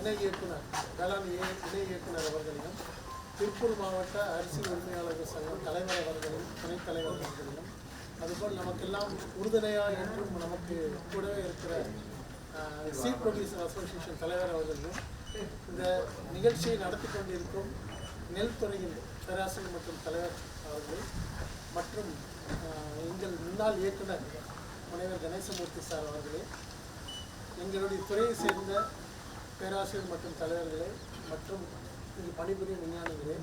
இணை இயக்குனர் வேளாண் இணை இயக்குனர் அவர்களையும், திருப்பூர் மாவட்ட அரிசி உரிமையாளர்கள் சங்கம் தலைவர் அவர்களையும், துணைத் தலைவர் அவர்களையும், அதுபோல் நமக்கெல்லாம் உறுதுணையாக என்றும் நமக்கு கூடவே இருக்கிற சீட் ப்ரொடியூசர் அசோசியேஷன் தலைவர் அவர்களையும், இந்த நிகழ்ச்சியை நடத்தி கொண்டிருக்கும் நெல் துறையின் பேராசிரியர் மற்றும் தலைவர் அவர்கள் மற்றும் எங்கள் முன்னாள் இயக்குனர் முனைவர் கணேசமூர்த்தி சார் அவர்களே, எங்களுடைய துறையை சேர்ந்த பேராசிரியர் மற்றும் தலைவர்களே மற்றும் இங்கு பணிபுரியும் விஞ்ஞானிகளே,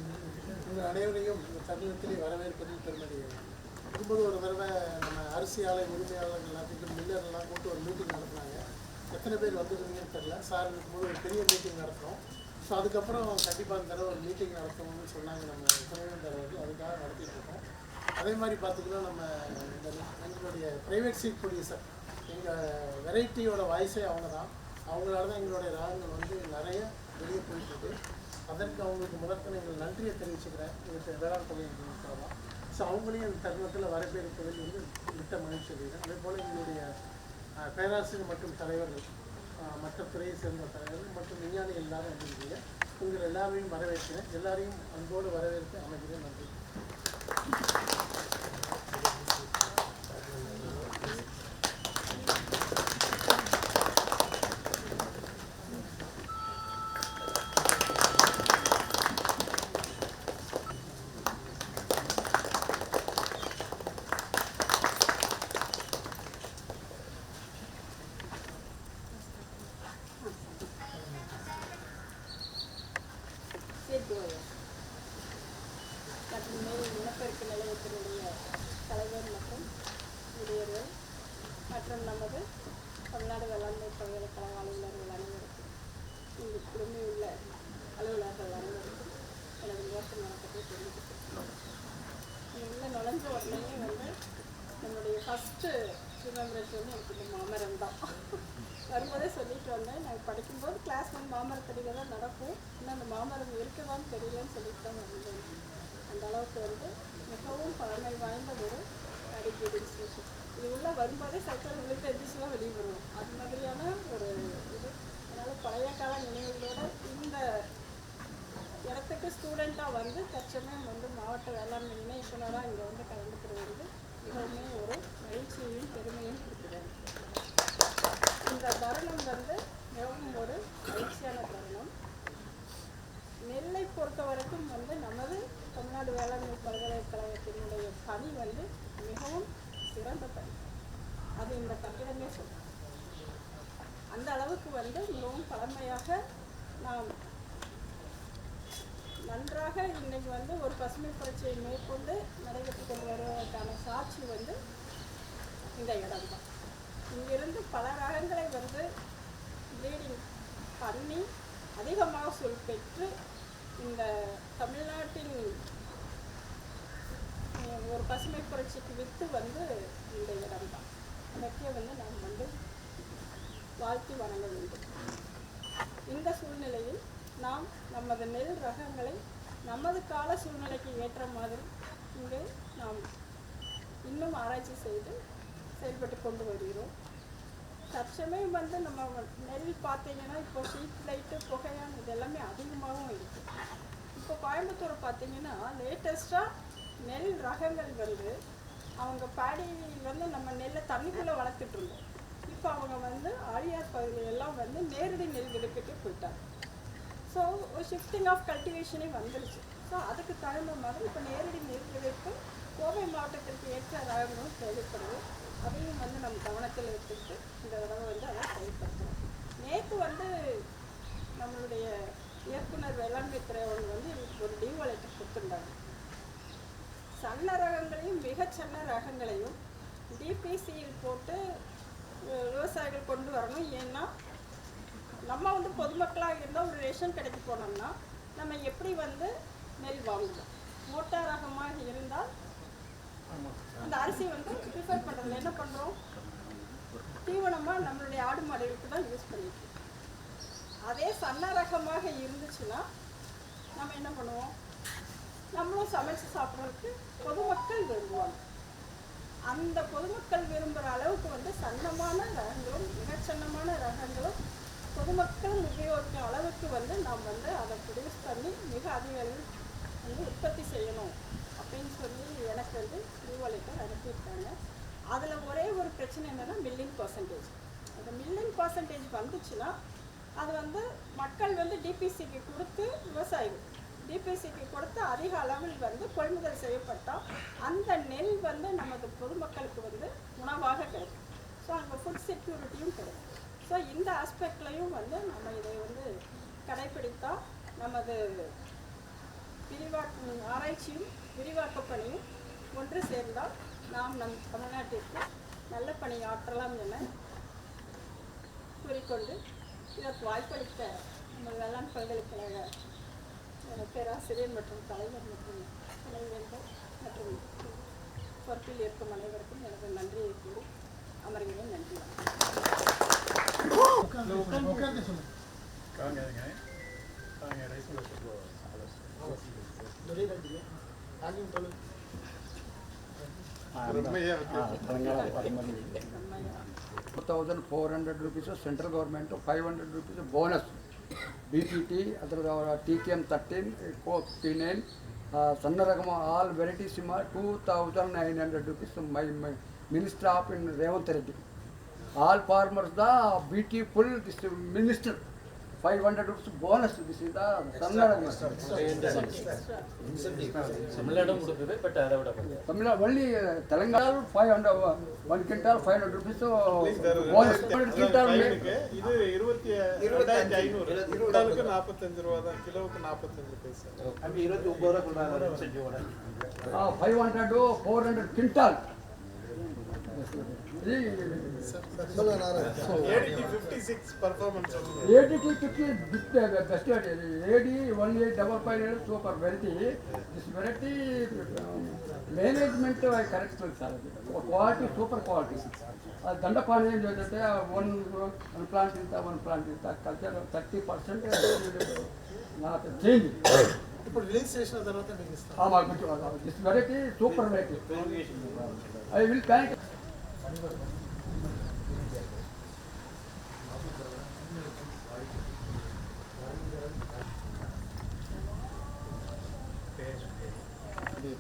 உங்கள் அனைவரையும் இந்த தருணத்திலே வரவேற்பதில் பெருமடைகிறேன். இருக்கும்போது ஒரு தடவை நம்ம அரிசி ஆலை உரிமையாளர்கள் எல்லாத்துக்கும் மில்லர்லாம் கூட்டு ஒரு மீட்டிங் நடத்தினாங்க. எத்தனை பேர் வந்துருந்தீங்கன்னு தெரியல. சார் இருக்கும்போது ஒரு பெரிய மீட்டிங் நடத்தினோம். ஸோ அதுக்கப்புறம் கண்டிப்பாக இந்த தடவை ஒரு மீட்டிங் நடத்தணும்னு சொன்னாங்க நம்ம துணைவேந்தர் தலைவர்கள். அதுக்காக நடத்திட்டு இருக்கோம். அதே மாதிரி பார்த்திங்கன்னா நம்ம இந்த எங்களுடைய ப்ரைவேட் சீட் ப்ரொடியூசர் எங்கள் வெரைட்டியோட வாய்ஸே அவங்க தான். அவங்களால தான் எங்களுடைய ராகங்கள் வந்து நிறைய வெளியே போயிட்டுருக்கு. அதற்கு அவங்களுக்கு முதற்கொண்டு எங்கள் நன்றியை தெரிவிச்சுக்கிறேன். எங்களுக்கு வேளாண் தொழில் தான். ஸோ அவங்களையும் இந்த தருணத்தில் வரவேற்பதில் வந்து மிக்க மகிழ்ச்சி அடைகிறேன். அதே போல் எங்களுடைய பேராசிரியர் மற்றும் தலைவர்கள், மற்ற துறையை சேர்ந்த தலைவர்கள் மற்றும் விஞ்ஞானிகள் எல்லாரும் வந்திருக்கீங்க. உங்கள் எல்லாரையும் வரவேற்கிறேன். எல்லாரையும் அன்போடு வரவேற்று அமைகிறேன். நன்றி. மற்றும் மேல் இனப்பெருக்க நிலையத்தினுடைய தலைவர் மற்றும் ஊழியர்கள் மற்றும் நமது தமிழ்நாடு வேளாண்மை பல்கலைக்கழக அலுவலர்கள் அனைவருக்கும், இங்கு குழுமையுள்ள அலுவலர்கள் அனைவருக்கும் எனது முதற்கண் வணக்கத்தை தெரிவித்துக்கிறேன். உள்ள நுழைஞ்ச உடனே வந்து நம்மளுடைய ஃபஸ்ட்டு ரிமெம்பரன்ஸ் வந்து எனக்கு இந்த மாமரம் தான். வரும்போதே சொல்லிட்டு வந்தேன். நாங்கள் படிக்கும்போது கிளாஸ் 1 மாமரத்தடியில் தான் நடக்கும். இன்னும் அந்த மாமரம் இருக்கதான் தெரியலன்னு சொல்லிட்டு தான் வந்தேன். அந்த அளவுக்கு வந்து மிகவும் பழமை வாய்ந்த ஒரு அடிக்கடி இன்ஸ்டியூஷன். இது உள்ள வரும்போதே சைக்கிள் விழுந்து எதிர்ச்சுலாம் வெளியே வருவோம். அது மாதிரியான ஒரு இது. அதனால் பழைய கால நினைவுகளோடு இந்த இடத்துக்கு ஸ்டூடெண்ட்டாக வந்து தற்சமயம் வந்து மாவட்ட வேளாண்மை இணை இயக்குனராக இங்கே வந்து கலந்துக்கிறது வந்து மிகவுமே ஒரு மகிழ்ச்சியையும் பெருமையும் கொடுக்குறாங்க. இந்த தருணம் வந்து மிகவும் ஒரு மகிழ்ச்சியான தருணம். நெல்லை பொறுத்த வரைக்கும் வந்து நமது தமிழ்நாடு வேளாண்மை பல்கலைக்கழகத்தினுடைய பணி வந்து மிகவும் சிறந்த பணி. அது இந்த கட்டிடமே சொல்லும். அந்த அளவுக்கு வந்து மிகவும் பழமையாக நாம் நன்றாக இன்றைக்கு வந்து ஒரு பசுமை புரட்சியை மேற்கொண்டு நடைபெற்று கொண்டு வருவதற்கான சாட்சி வந்து இந்த இடம்தான். இங்கிருந்து பல ரகங்களை வந்து ப்ரீடிங் பண்ணி அதிகமாக சொல் பெற்று இந்த தமிழ்நாட்டின் ஒரு பசுமை புரட்சிக்கு வித்து வந்து இந்த இடம்தான். அதற்கே வந்து நாம் வந்து வாழ்த்தி வணங்க வேண்டும். இந்த சூழ்நிலையில் நாம் நமது நெல் ரகங்களை நமது கால சூழ்நிலைக்கு ஏற்ற மாதிரி இங்கே நாம் இன்னும் ஆராய்ச்சி செய்து செயல்பட்டு கொண்டு வருகிறோம். தற்சமயம் வந்து நம்ம நெல் பார்த்தீங்கன்னா இப்போ ஷீட் லைட்டு புகையான் இது எல்லாமே அதிகமாகவும் இருக்குது. இப்போ கோயம்புத்தூரை பார்த்தீங்கன்னா லேட்டஸ்ட்டாக நெல் ரகங்கள் வந்து அவங்க பேடியில் வந்து நம்ம நெல்லை தண்ணிக்குள்ளே வளர்த்துட்டு இருந்தோம். இப்போ அவங்க வந்து ஆழியார் பகுதியிலெல்லாம் வந்து நேரடி நெல் விதைப்புக்கே போயிட்டாங்க. ஸோ ஒரு ஷிஃப்டிங் ஆஃப் கல்டிவேஷனே வந்துருச்சு. ஸோ அதுக்கு தகுந்த மாதிரி இப்போ நேரடி நெல் விதைப்பு கோவை மாவட்டத்திற்கு ஏற்ற ரகங்களும் தேவைப்படுது. அதையும் வந்து நம்ம கவனத்தில் எடுத்துக்கிட்டு இந்த தடவை வந்து அதை செயல்படுத்துகிறோம். நேற்று வந்து நம்மளுடைய இயக்குனர் வேளாண்மை துறை அவங்க வந்து ஒரு டியூ லெட்டர் கொடுத்துருந்தாங்க. சன்ன ரகங்களையும் மிகச்சன்ன ரகங்களையும் டிபிசியில் போட்டு விவசாயிகள் கொண்டு வரணும். ஏன்னா நம்ம வந்து பொதுமக்களாக இருந்தால் ஒரு ரேஷன் கடைக்கு போனோம்னா நம்ம எப்படி வந்து நெல் வாங்குவோம். மோட்டா ரகமாக இருந்தால் அந்த அரிசி வந்து ப்ரிஃபர் பண்ணுறதுல என்ன பண்ணுறோம், தீவனமாக நம்மளுடைய ஆடு மாடுகளுக்கு தான் யூஸ் பண்ணிட்டு. அதே சன்ன ரகமாக இருந்துச்சுன்னா நம்ம என்ன பண்ணுவோம், நம்மளும் சமைச்சு சாப்பிட்றதுக்கு பொதுமக்கள் விரும்புவாங்க. அந்த பொதுமக்கள் விரும்புகிற அளவுக்கு வந்து சன்னமான ரகங்களும் மிகச்சன்னமான ரகங்களும் பொதுமக்கள் உபயோகிக்கும் அளவுக்கு வந்து நாம் வந்து அதை ப்ரொடியூஸ் பண்ணி மிக அதிக அளவில் வந்து உற்பத்தி செய்யணும் அப்படின்னு சொல்லி எனக்கு வந்து லெட்டர் அனுப்பியிருக்காங்க. அதில் ஒரே ஒரு பிரச்சனை என்னென்னா மில்லிங் பர்சன்டேஜ். அந்த மில்லிங் பர்சன்டேஜ் வந்துச்சுன்னா அது வந்து மக்கள் வந்து டிபிசிக்கு கொடுத்து விவசாயிகள் டிபிசிக்கு கொடுத்து அதிக அளவில் வந்து கொள்முதல் செய்யப்பட்டால் அந்த நெல் வந்து நமது பொதுமக்களுக்கு வந்து உணவாக கிடைக்கும். ஸோ அங்கே ஃபுட் செக்யூரிட்டியும் கிடைக்கும். ஸோ இந்த ஆஸ்பெக்ட்லையும் வந்து நம்ம இதை வந்து கடைப்பிடித்தால் நமது ஆராய்ச்சியும் விரிவாக்க பணியும் ஒன்று சேர்ந்தால் நாம் நம் தமிழ்நாட்டிற்கு நல்ல பணி ஆற்றலாம் என கூறிக்கொண்டு இதற்கு வாய்ப்பளித்த நம்ம வேளாண் பல்கலைக்கழக பேராசிரியர் மற்றும் தலைவர் மற்றும் துணைவேந்தர் மற்றும் பொறுப்பில் இருக்கும் அனைவருக்கும் எனது நன்றியை கூறி அமர்கிறேன். நன்றி. ₹400 central government, ₹500 bonus. BPT, TKM 13, Co-P9, Sannaragama, all varieties, ₹2,900. My Minister of in Revanth Reddy. All farmers, the BT full, this minister. ₹500 bonus. This is the Sannaragama. Tamil only Telangana 500, 1 quintal ₹500 bonus. இது 22,500 குண்டாலுக்கு ₹45 தான், கிலோவுக்கு 45 பைசா. அப்படி ₹29 சொல்றாங்க incentive. 500 400 quintal. ADT 56 performance. ADT 50 best AD 1855 super variety. This variety management correct quality super quality. Dandapani one plant culture 30% not change. ఇప్పుడు release చేసిన తర్వాత మీకు ఇస్తాం. This variety super variety. I will thank.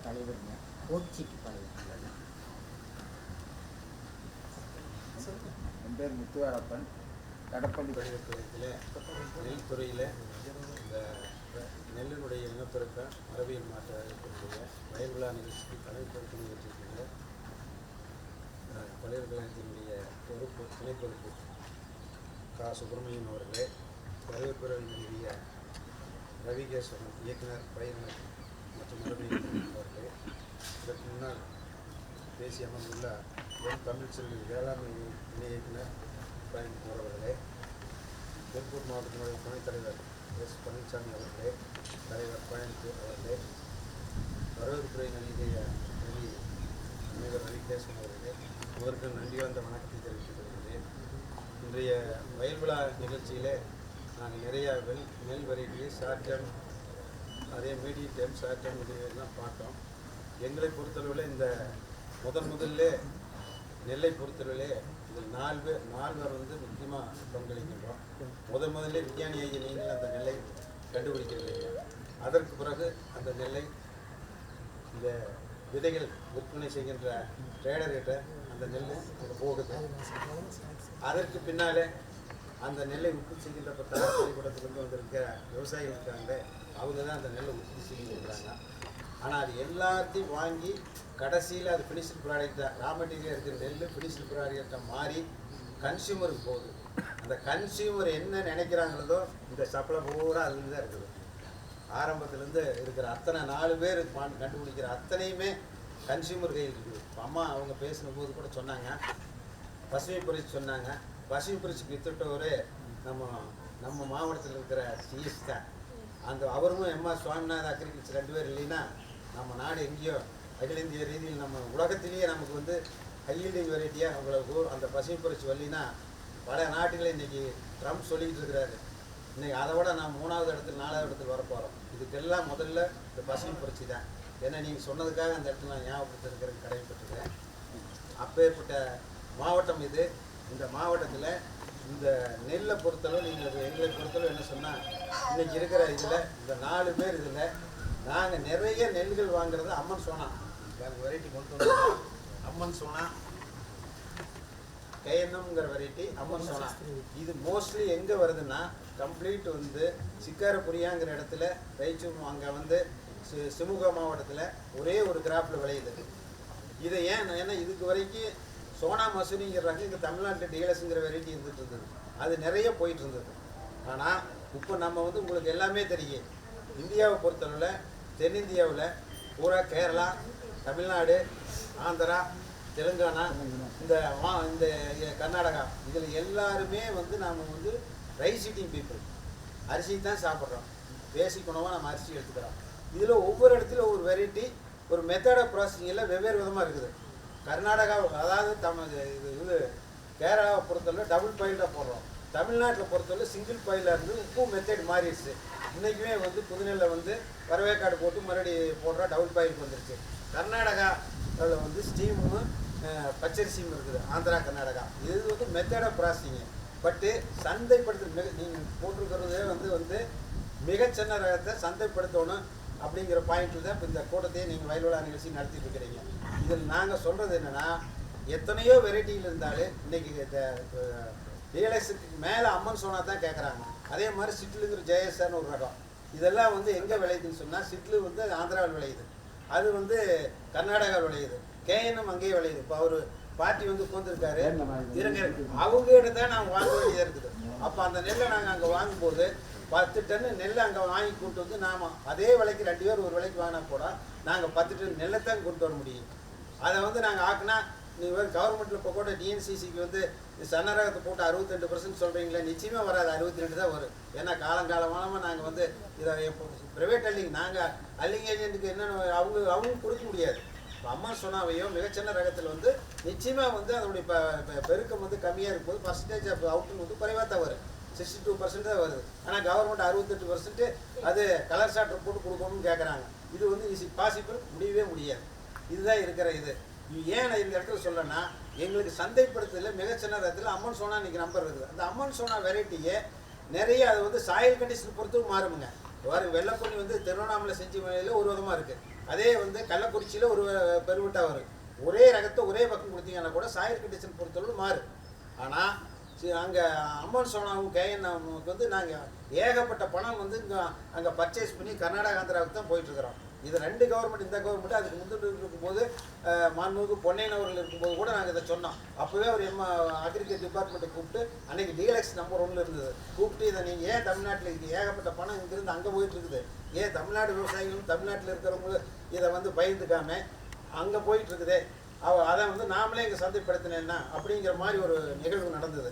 தலைவருங்க கோச்சிக்கு தலைவர். என் பேர் முத்துவேலப்பன். கடப்பள்ளி பள்ளிக்கூடத்தில் நெல் துறையில் இந்த நெல்லினுடைய இனப்பெருக்கம் மரபியல் மாற்றக்கூடிய வயல் விழா நிகழ்ச்சிக்கு தலைப்பொறுப்பு நிகழ்ச்சிக்குள்ள பல்கலைக்கழகத்தினுடைய பொறுப்பு துணை பொறுப்பு சுப்பிரமணியன் அவர்களே, வரவேற்புடைய ரவிகேஸ்வரன் இயக்குனர் பயிரினர் மற்றும் மரபியல் அவர்களே, இதற்கு முன்னால் பேசி அமர்ந்துள்ள என் தமிழ்ச்செல்வி வேளாண்மை இணை இயக்குனர் பயன்படுத்தும் அவர்களே, திருப்பூர் மாவட்டத்தினுடைய துணைத் தலைவர் எஸ் பழனிசாமி அவர்களே, தலைவர் கோயம்புத்தூர் அவர்களே, வரவேற்புரை நல்கிய அமைவர் ரவிகேஸ்வரன் அவர்களே, அவருக்கு நன்றியார்ந்த வணக்கத்தை தெரிவித்துக் கொள்கிறேன். இன்றைய வயல் விழா நிகழ்ச்சியிலே நாங்கள் நிறைய நெல் வெரைட்டி ஷார்ட் டேர்ம், அதே மீடியம் டேர்ம், ஷார்ட் டேர்ம் இதெல்லாம் பார்த்தோம். எங்களை பொறுத்தளவில் இந்த முதல்ல நெல்லை பொறுத்தளவிலே இதில் 4 பேர் வந்து முக்கியமாக பங்களிக்கின்றோம். முதல்ல விஞ்ஞானியாகிய நீங்கள் அந்த நெல்லை கண்டுபிடிக்கிறீங்க. அதற்கு பிறகு அந்த நெல்லை இந்த விதைகள் விற்பனை செய்கின்ற ட்ரேடர்கிட்ட அந்த நெல் போகுது. அதற்கு பின்னாலே அந்த நெல்லை உற்பத்தி செய்கின்ற பள்ளிக்கூடத்திலிருந்து வந்திருக்கிற விவசாயிகள் இருக்காங்க, அவங்க தான் அந்த நெல்லை உற்பத்தி செய்கிறாங்க. ஆனால் அது எல்லாத்தையும் வாங்கி கடைசியில் அது ஃபினிஷ்டு ப்ராடக்டாக ரா மெட்டீரியல் இருக்கிற நெல் ஃபினிஷ்டு ப்ராடக்டாக மாறி கன்சியூமருக்கு போகுது. அந்த கன்சியூமர் என்ன நினைக்கிறாங்களோ இந்த சப்ளை பூரா அதுலேருந்து தான் இருக்குது. ஆரம்பத்துலேருந்து இருக்கிற அத்தனை 4 பேர் கண்டுபிடிக்கிற அத்தனையுமே கன்சியூமர் கையில் இருக்குது. இப்போ அம்மா அவங்க பேசின போது கூட சொன்னாங்க, பசுமை புரட்சி சொன்னாங்க. பசுமை புரட்சிக்கு வித்துட்டவரே நம்ம மாவட்டத்தில் இருக்கிற சிஎஸ் தான். அந்த அவரும் எம்ஆர் சுவாமிநாத அக்ரிகல்ச்சர் 2 பேர் இல்லைன்னா நம்ம நாடு எங்கேயோ அகில இந்திய ரீதியில் நம்ம உலகத்திலேயே நமக்கு வந்து ஹையல்டிங் வெரைட்டியாக அவ்வளவு அந்த பசுமை புரட்சி வரலின்னா பல நாட்டுகளை இன்றைக்கி ட்ரம்ப் சொல்லிக்கிட்டு இருக்கிறாரு. இன்றைக்கி அதை விட நான் 3வது இடத்துல 4வது இடத்துல வரப்போகிறோம். இதுக்கெல்லாம் முதல்ல இந்த பசுமை புரட்சி தான். ஏன்னா நீங்கள் சொன்னதுக்காக அந்த இடத்துல நான் ஞாபகப்படுத்திருக்கிறேன், கடமைப்பட்டிருக்கேன். அப்பேற்பட்ட மாவட்டம் இது. இந்த மாவட்டத்தில் இந்த நெல்லை பொறுத்தளவு நீங்கள் எங்களை பொறுத்தளவு என்ன சொன்னால் இன்றைக்கி இருக்கிற இதில் இந்த 4 பேர் இதில் நாங்கள் நிறைய நெல்கள் வாங்குறது அம்மன் சோனா வெரைட்டி கொண்டு வந்தோம். அம்மன் சோனா கேஎன்எம்ங்கிற வெரைட்டி அம்மன் சோனா. இது மோஸ்ட்லி எங்கே வருதுன்னா கம்ப்ளீட் வந்து சிக்காரபுரியாங்கிற இடத்துல ரைச்சூர் அங்கே வந்து சிமுகா மாவட்டத்தில் ஒரே ஒரு கிராப்பில் விளையுது. இதை ஏன்னா இதுக்கு வரைக்கும் சோனா மசூரிங்கிறாங்க. இங்கே தமிழ்நாட்டில் டிஎல்எஸ்ங்கிற வெரைட்டி இருந்துகிட்டு இருந்தது. அது நிறைய போயிட்டு இருந்தது. ஆனால் இப்போ நம்ம வந்து உங்களுக்கு எல்லாமே தெரியும். இந்தியாவை பொறுத்தளவில் தென்னிந்தியாவில் பூரா கேரளா, தமிழ்நாடு, ஆந்திரா, தெலுங்கானா, இந்த கர்நாடகா இதில் எல்லாருமே வந்து நாம் வந்து ரைஸ் ஈட்டிங் பீப்புள். அரிசி தான் சாப்பிட்றோம். பேசிக் உணவாக நம்ம அரிசி எடுத்துக்கிறோம். இதில் ஒவ்வொரு இடத்துல ஒவ்வொரு வெரைட்டி ஒரு மெத்தட் ஆஃப் ப்ராசஸிங்கில் வெவ்வேறு விதமாக இருக்குது. கர்நாடகா அதாவது இது கேரளாவை பொறுத்தவரை டபுள் பாயில்டாக போடுறோம். தமிழ்நாட்டில் பொறுத்தவரை சிங்கிள் பாயிலாக இருந்து உப்பு மெத்தட் மாறிடுச்சு. இன்றைக்குமே வந்து புதுநெல்லில் வந்து வரவேற்காடு போட்டு மறுபடியும் போடுற டபுள் பாயிலுக்கு வந்துருச்சு. கர்நாடகாவில் வந்து ஸ்டீமும் பச்சரிசியும் இருக்குது. ஆந்திரா, கர்நாடகா இது வந்து மெத்தட் ஆஃப் ப்ராசஸிங்கு. பட்டு சந்தைப்படுத்த நீங்கள் போட்டிருக்கிறதே வந்து மிகச்சின்ன ரகத்தை சந்தைப்படுத்தணும் அப்படிங்கிற பாயிண்ட்டில் தான் இப்போ இந்த கூட்டத்தையே நீங்கள் வயல்வள நிகழ்ச்சி நடத்திட்டு இருக்கிறீங்க. இதில் நாங்கள் சொல்கிறது என்னென்னா எத்தனையோ வெரைட்டிகள் இருந்தாலும் இன்றைக்கி ரியலைஸுக்கு மேலே அம்மன் சோனா தான் கேட்குறாங்க. அதே மாதிரி சிட்லுங்கிற ஜெயசார்னு ஒரு ரகம். இதெல்லாம் வந்து எங்கே விளையுதுன்னு சொன்னால் சிட்லு வந்து ஆந்திராவில் விளையுது, அது வந்து கர்நாடகாவில் விளையுது, கேஎன்எம் அங்கேயே விளையுது. இப்போ அவர் பார்ட்டி வந்து உட்காந்துருக்காரு இருங்க, அவங்ககிட்ட தான் நாங்கள் வாங்க வேண்டியதாக இருக்குது. அப்போ அந்த நெல்லை நாங்கள் அங்கே வாங்கும்போது 10 டன்னு நெல்லை அங்கே வாங்கி கொண்டு வந்து நாம் அதே விலைக்கு 2 பேர் ஒரு விலைக்கு வாங்கினா கூட நாங்கள் 10 டன் நெல்லை தான் கொண்டு வர முடியும். அதை வந்து நாங்கள் ஆக்குனா நீங்கள் கவர்மெண்ட்டில் இப்போ கூட டிஎன்சிசிக்கு வந்து சன்னரகத்தை போட்டு 62% சொல்கிறீங்களே, நிச்சயமாக வராது. 62 தான் வரும். ஏன்னா காலங்காலமாக நாங்கள் வந்து இதை ப்ரைவேட் அல்லிங் நாங்கள் அல்லிங் ஏஜென்ட்டுக்கு என்னென்ன அவங்க கொடுக்க முடியாது. இப்போ அம்மா சொன்னாவையோ மிகச்சின்ன ரகத்தில் வந்து நிச்சயமாக வந்து அதனுடைய பெருக்கம் வந்து கம்மியாக இருக்கும்போது பர்சன்டேஜ் ஆஃப் அவுட்னு வந்து குறைவாக தான் வரும். 62% தான் வருது. ஆனால் கவர்மெண்ட் 68% அது கலர் சார்ட்டர் போட்டு கொடுக்கணும்னு கேட்குறாங்க. இது வந்து இஸ் பாசிபிள், முடியவே முடியாது. இதுதான் இருக்கிற இது. ஏன் இந்த இடத்துல சொல்லனா எங்களுக்கு சந்தைப்படுத்தல மிகச்சின்ன ரகத்தில் அம்மன் சோனா இன்றைக்கி நம்பர் இருக்குது. அந்த அம்மன் சோனா வெரைட்டியே நிறைய அது வந்து சாயில் கண்டிஷன் பொறுத்து மாறுமுங்க. வெள்ளைப்பொன்னி வந்து திருவண்ணாமலை செஞ்சி மலையில் ஒரு விதமாக இருக்குது. அதே வந்து கள்ளக்குறிச்சியில் ஒரு பெருவிட்டா வரும். ஒரே ரகத்தை ஒரே பக்கம் கொடுத்தீங்கன்னா கூட சாயில் கண்டிஷன் பொறுத்தளவு மாறும். ஆனால் அங்கே அம்மன் சோனாவும் கேஎன்எம்முக்கு வந்து நாங்கள் ஏகப்பட்ட பணம் வந்து இங்கே அங்கே பர்ச்சேஸ் பண்ணி கர்நாடகா, ஆந்திராவுக்கு தான் போயிட்டுருக்குறோம். இது 2 கவர்மெண்ட், இந்த கவர்மெண்ட் அதுக்கு முந்திட்டு இருக்கும்போது மாண்புமிகு பொன்னையன் அவர்கள் இருக்கும்போது கூட நாங்கள் இதை சொன்னோம். அப்போவே ஒரு அக்ரிகல்ச்சர் டிபார்ட்மெண்ட்டை கூப்பிட்டு அன்றைக்கி டிஎல்எக்ஸ் நம்பர் 1 இருந்தது. கூப்பிட்டு இதை நீங்கள் ஏன் தமிழ்நாட்டில் இருக்குது ஏகப்பட்ட பணம் இங்கிருந்து அங்கே போயிட்டு இருக்குது, ஏன் தமிழ்நாடு விவசாயிகளும் தமிழ்நாட்டில் இருக்கிறவங்களும் இதை வந்து பகிர்ந்துக்காமல் அங்கே போயிட்டுருக்குதே, அதை வந்து நாமளே இங்கே சந்தைப்படுத்தினேன்னா அப்படிங்கிற மாதிரி ஒரு நிகழ்வு நடந்தது.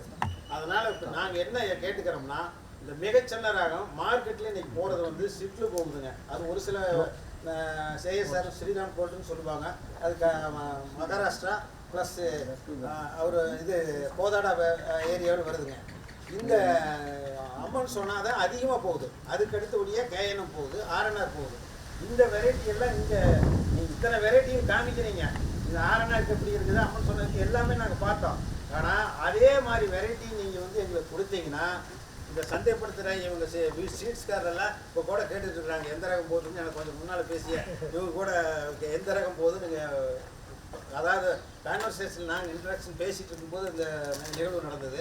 அதனால் இப்போ நாங்கள் என்ன கேட்டுக்கிறோம்னா இந்த மிகச்சின்ன ரகம் மார்க்கெட்டில் இன்றைக்கி போகிறது வந்து சிட்லு போகுதுங்க. அது ஒரு சில சேஎஸ்ஆர் ஸ்ரீராம் கோல்டுன்னு சொல்லுவாங்க. அதுக்கு மகாராஷ்டிரா ப்ளஸ் அவர் இது கோதாடா ஏரியாவில் வருதுங்க. இந்த அம்மன் சோனா தான் அதிகமாக போகுது. அதுக்கு அடுத்தபடியாக கேஎன்எம் போகுது, ஆர்என்ஆர் போகுது. இந்த வெரைட்டி எல்லாம் இங்கே நீங்கள் இத்தனை வெரைட்டியும் காமிக்கிறீங்க. இந்த ஆர்என்ஆருக்கு எப்படி இருக்குது, அம்மன் சோனாக்கு எல்லாமே நாங்கள் பார்த்தோம். ஆனால் அதே மாதிரி வெரைட்டி நீங்கள் வந்து எங்களுக்கு கொடுத்தீங்கன்னா இந்த சந்தைப்படுத்துகிற இவங்க சீட்ஸ்காரெல்லாம் இப்போ கூட கேட்டுட்ருக்குறாங்க எந்த ரகம் போகுதுன்னு. எனக்கு கொஞ்சம் முன்னால் பேசிய இவங்க கூட எந்த ரகம் போகுது நீங்கள் அதாவது கான்வர்சேஷன் நாங்கள் இன்ட்ராக்ஷன் பேசிகிட்டு இருக்கும்போது இந்த நிகழ்வு நடந்தது.